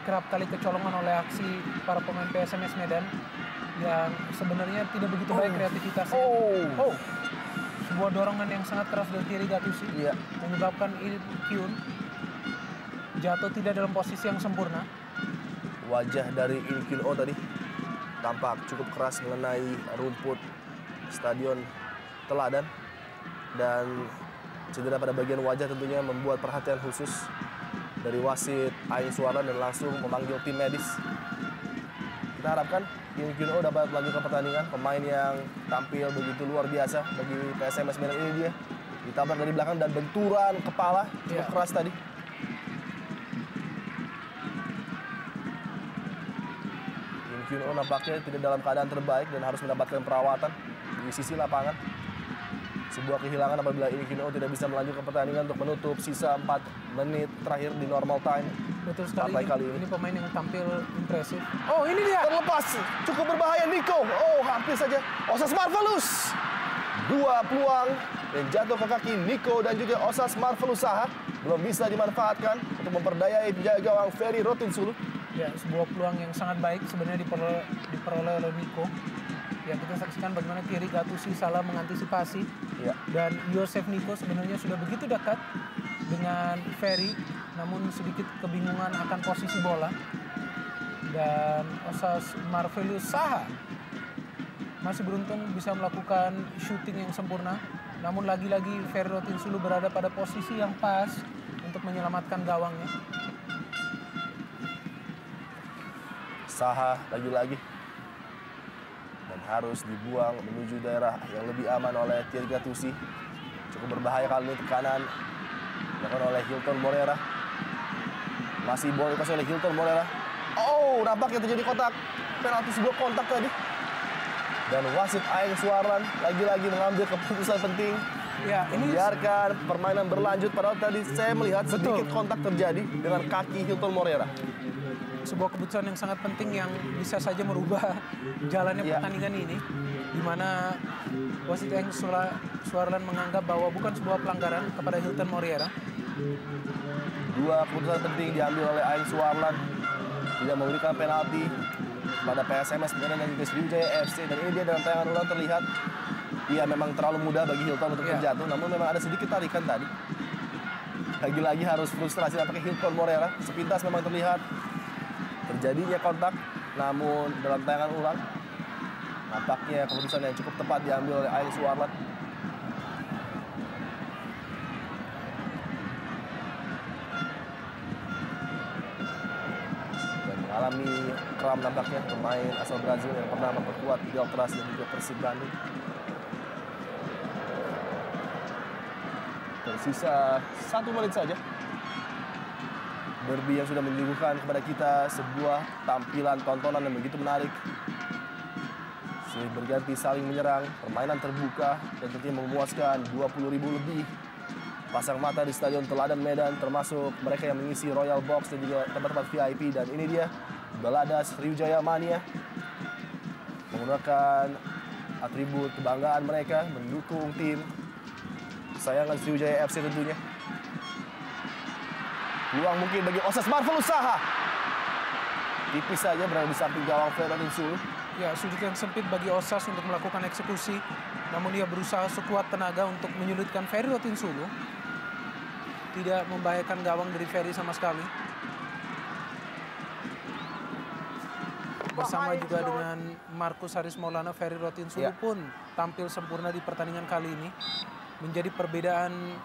kerap kali kecolongan oleh aksi para pemain PSMS Medan yang sebenarnya tidak begitu baik kreativitasnya. Sebuah dorongan yang sangat keras dari Thierry Gattuso menyebabkan Kyun jatuh tidak dalam posisi yang sempurna. Wajah dari Kyun-Oh tadi tampak cukup keras mengenai rumput Stadion Teladan dan cedera pada bagian wajah tentunya membuat perhatian khusus dari wasit Aing Suarlan dan langsung memanggil tim medis. Kita harapkan Kyun-Oh dapat melanjutkan pertandingan. Pemain yang tampil begitu luar biasa bagi PSMS Medan ini dia ditabrak dari belakang dan benturan kepala cukup keras tadi. Kyun-Oh nampaknya tidak dalam keadaan terbaik dan harus mendapatkan perawatan di sisi lapangan. Sebuah kehilangan apabila Kyun-Oh tidak bisa melanjutkan pertandingan untuk menutup sisa 4 menit terakhir di normal time. Betul sekali, ini pemain yang tampil impresif. Oh, ini dia terlepas, cukup berbahaya Niko. Oh, hampir saja Osas Marvelous. 2 peluang yang jatuh ke kaki Niko dan juga Osas Marvelous Saha belum bisa dimanfaatkan untuk memperdayai penjaga gawang Ferry Rotinsulu. Ya, sebuah peluang yang sangat baik sebenarnya diperoleh oleh Niko. Ya, kita saksikan bagaimana Thierry Gattuso salah mengantisipasi. Dan Joseph Niko sebenarnya sudah begitu dekat dengan Ferry, namun sedikit kebingungan akan posisi bola. Dan Osas Marvelous Saha masih beruntung bisa melakukan shooting yang sempurna. Namun lagi-lagi Ferry Rotinsulu berada pada posisi yang pas untuk menyelamatkan gawangnya. Saha lagi-lagi. Dan harus dibuang menuju daerah yang lebih aman oleh Thierry Gattuso. Cukup berbahaya kali ini tekanan dilakukan oleh Hilton Moreira. Masih bola dikasih oleh Hilton Moreira. Oh, nampaknya terjadi kotak penalti, sebuah kontak tadi. Dan wasit Aeng Suarlan lagi-lagi mengambil keputusan penting. Ya, ini Biarkan permainan berlanjut, padahal tadi saya melihat sedikit kontak terjadi dengan kaki Hilton Moreira. sebuah keputusan yang sangat penting yang bisa saja merubah jalannya pertandingan ini, di mana wasit Aeng Suarlan menganggap bahwa bukan sebuah pelanggaran kepada Hilton Moreira. Dua keputusan penting diambil oleh Aeng Suarlan, tidak memberikan penalti pada PSMS Medan dan juga Sriwijaya FC. Dan ini dia dalam tayangan ulang terlihat, iya memang terlalu mudah bagi Hilton untuk terjatuh, namun memang ada sedikit tarikan tadi. Lagi-lagi harus frustrasi pakai Hilton Moreira. Sepintas memang terlihat terjadinya kontak, namun dalam tayangan ulang nampaknya keputusan yang cukup tepat diambil oleh Aeng Suarlan. Dan mengalami kram nampaknya pemain asal Brazil yang pernah memperkuat Deltras dan juga Persib Bandung. Tersisa 1 menit saja. Derby yang sudah menyuguhkan kepada kita sebuah tampilan tontonan yang begitu menarik. Silih berganti saling menyerang, permainan terbuka dan tentunya memuaskan 20.000 lebih pasang mata di Stadion Teladan Medan, termasuk mereka yang mengisi Royal Box dan juga tempat-tempat VIP. Dan ini dia Baladas Sriwijaya Mania menggunakan atribut kebanggaan mereka mendukung tim kesayangan Sriwijaya FC tentunya. Peluang mungkin bagi Osas Marvelous Saha. Tipis saja berada di samping gawang Ferrotin Sulu. Ya, sudut yang sempit bagi Osas untuk melakukan eksekusi. Namun dia berusaha sekuat tenaga untuk menyulitkan Ferrotin Sulu. Tidak membahayakan gawang dari Ferry sama sekali. Bersama juga dengan Marcus Haris Maulana, Ferry Rotinsulu pun tampil sempurna di pertandingan kali ini. Menjadi perbedaan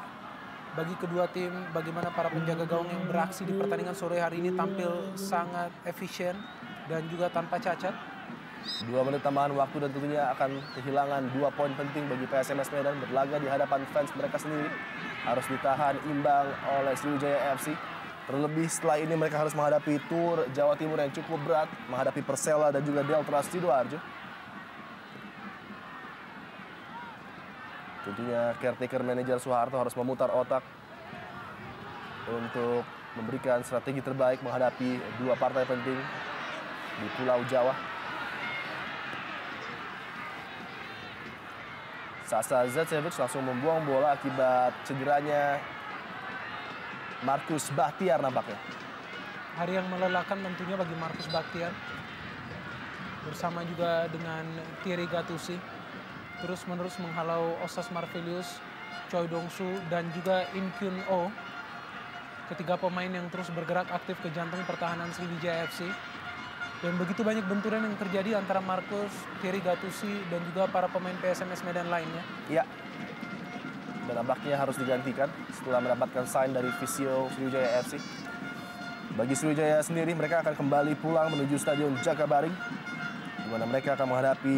bagi kedua tim, bagaimana para penjaga gawang yang beraksi di pertandingan sore hari ini tampil sangat efisien dan juga tanpa cacat. 2 menit tambahan waktu dan tentunya akan kehilangan 2 poin penting bagi PSMS Medan berlaga di hadapan fans mereka sendiri. Harus ditahan imbang oleh Sriwijaya FC. Terlebih setelah ini mereka harus menghadapi Tour Jawa Timur yang cukup berat, menghadapi Persela dan juga Deltras Sidoarjo. Tentunya caretaker manajer Soeharto harus memutar otak untuk memberikan strategi terbaik menghadapi 2 partai penting di Pulau Jawa. Sasa Zetsevic langsung membuang bola akibat cederanya Marcus Bahtiar nampaknya. Hari yang melelahkan tentunya bagi Marcus Bahtiar. Bersama juga dengan Thierry Gattuso. Terus-menerus menghalau Osas Marvelous, Choi Dong-soo, dan juga In Kyun Oh. Ketiga pemain yang terus bergerak aktif ke jantung pertahanan Sriwijaya FC. Dan begitu banyak benturan yang terjadi antara Marcus, Thierry Gattuso, dan juga para pemain PSMS Medan lainnya. Ya, dan nampaknya harus digantikan setelah mendapatkan sign dari Visio Sriwijaya FC. Bagi Sriwijaya sendiri, mereka akan kembali pulang menuju Stadion Jakabaring, di mana mereka akan menghadapi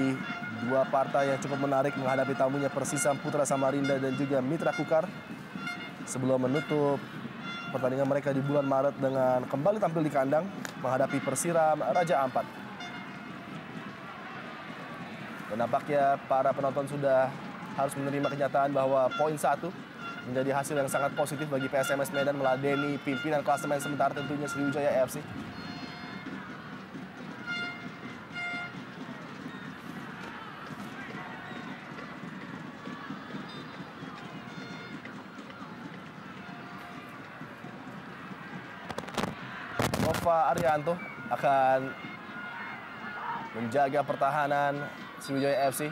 2 partai yang cukup menarik, menghadapi tamunya Persisam Putra Samarinda dan juga Mitra Kukar, sebelum menutup pertandingan mereka di bulan Maret dengan kembali tampil di kandang menghadapi Persiram Raja Ampat. Dan nampaknya para penonton sudah harus menerima kenyataan bahwa poin 1 menjadi hasil yang sangat positif bagi PSMS Medan meladeni pimpinan klasemen sementara tentunya Sriwijaya FC. Nova Arianto akan menjaga pertahanan Sriwijaya FC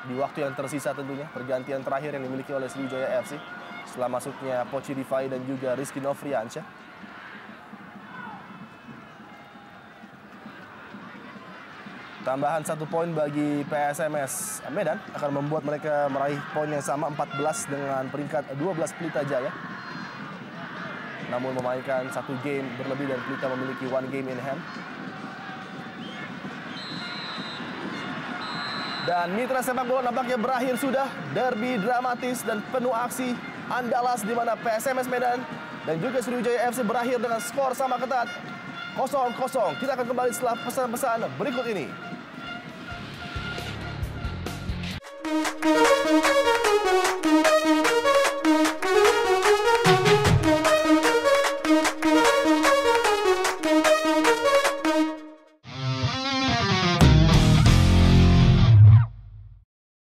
di waktu yang tersisa tentunya. Pergantian terakhir yang dimiliki oleh Sriwijaya FC setelah masuknya Pochi Rifai dan juga Rizky Novriansyah. Tambahan 1 poin bagi PSMS Medan akan membuat mereka meraih poin yang sama 14 dengan peringkat 12 Pelita Jaya. Namun memainkan 1 game berlebih dan Pelita memiliki 1 game in hand. Dan Mitra Sepak Bola nampaknya berakhir sudah. Derby dramatis dan penuh aksi Andalas di mana PSMS Medan dan juga Sriwijaya FC berakhir dengan skor sama ketat 0-0. Kita akan kembali setelah pesan-pesan berikut ini.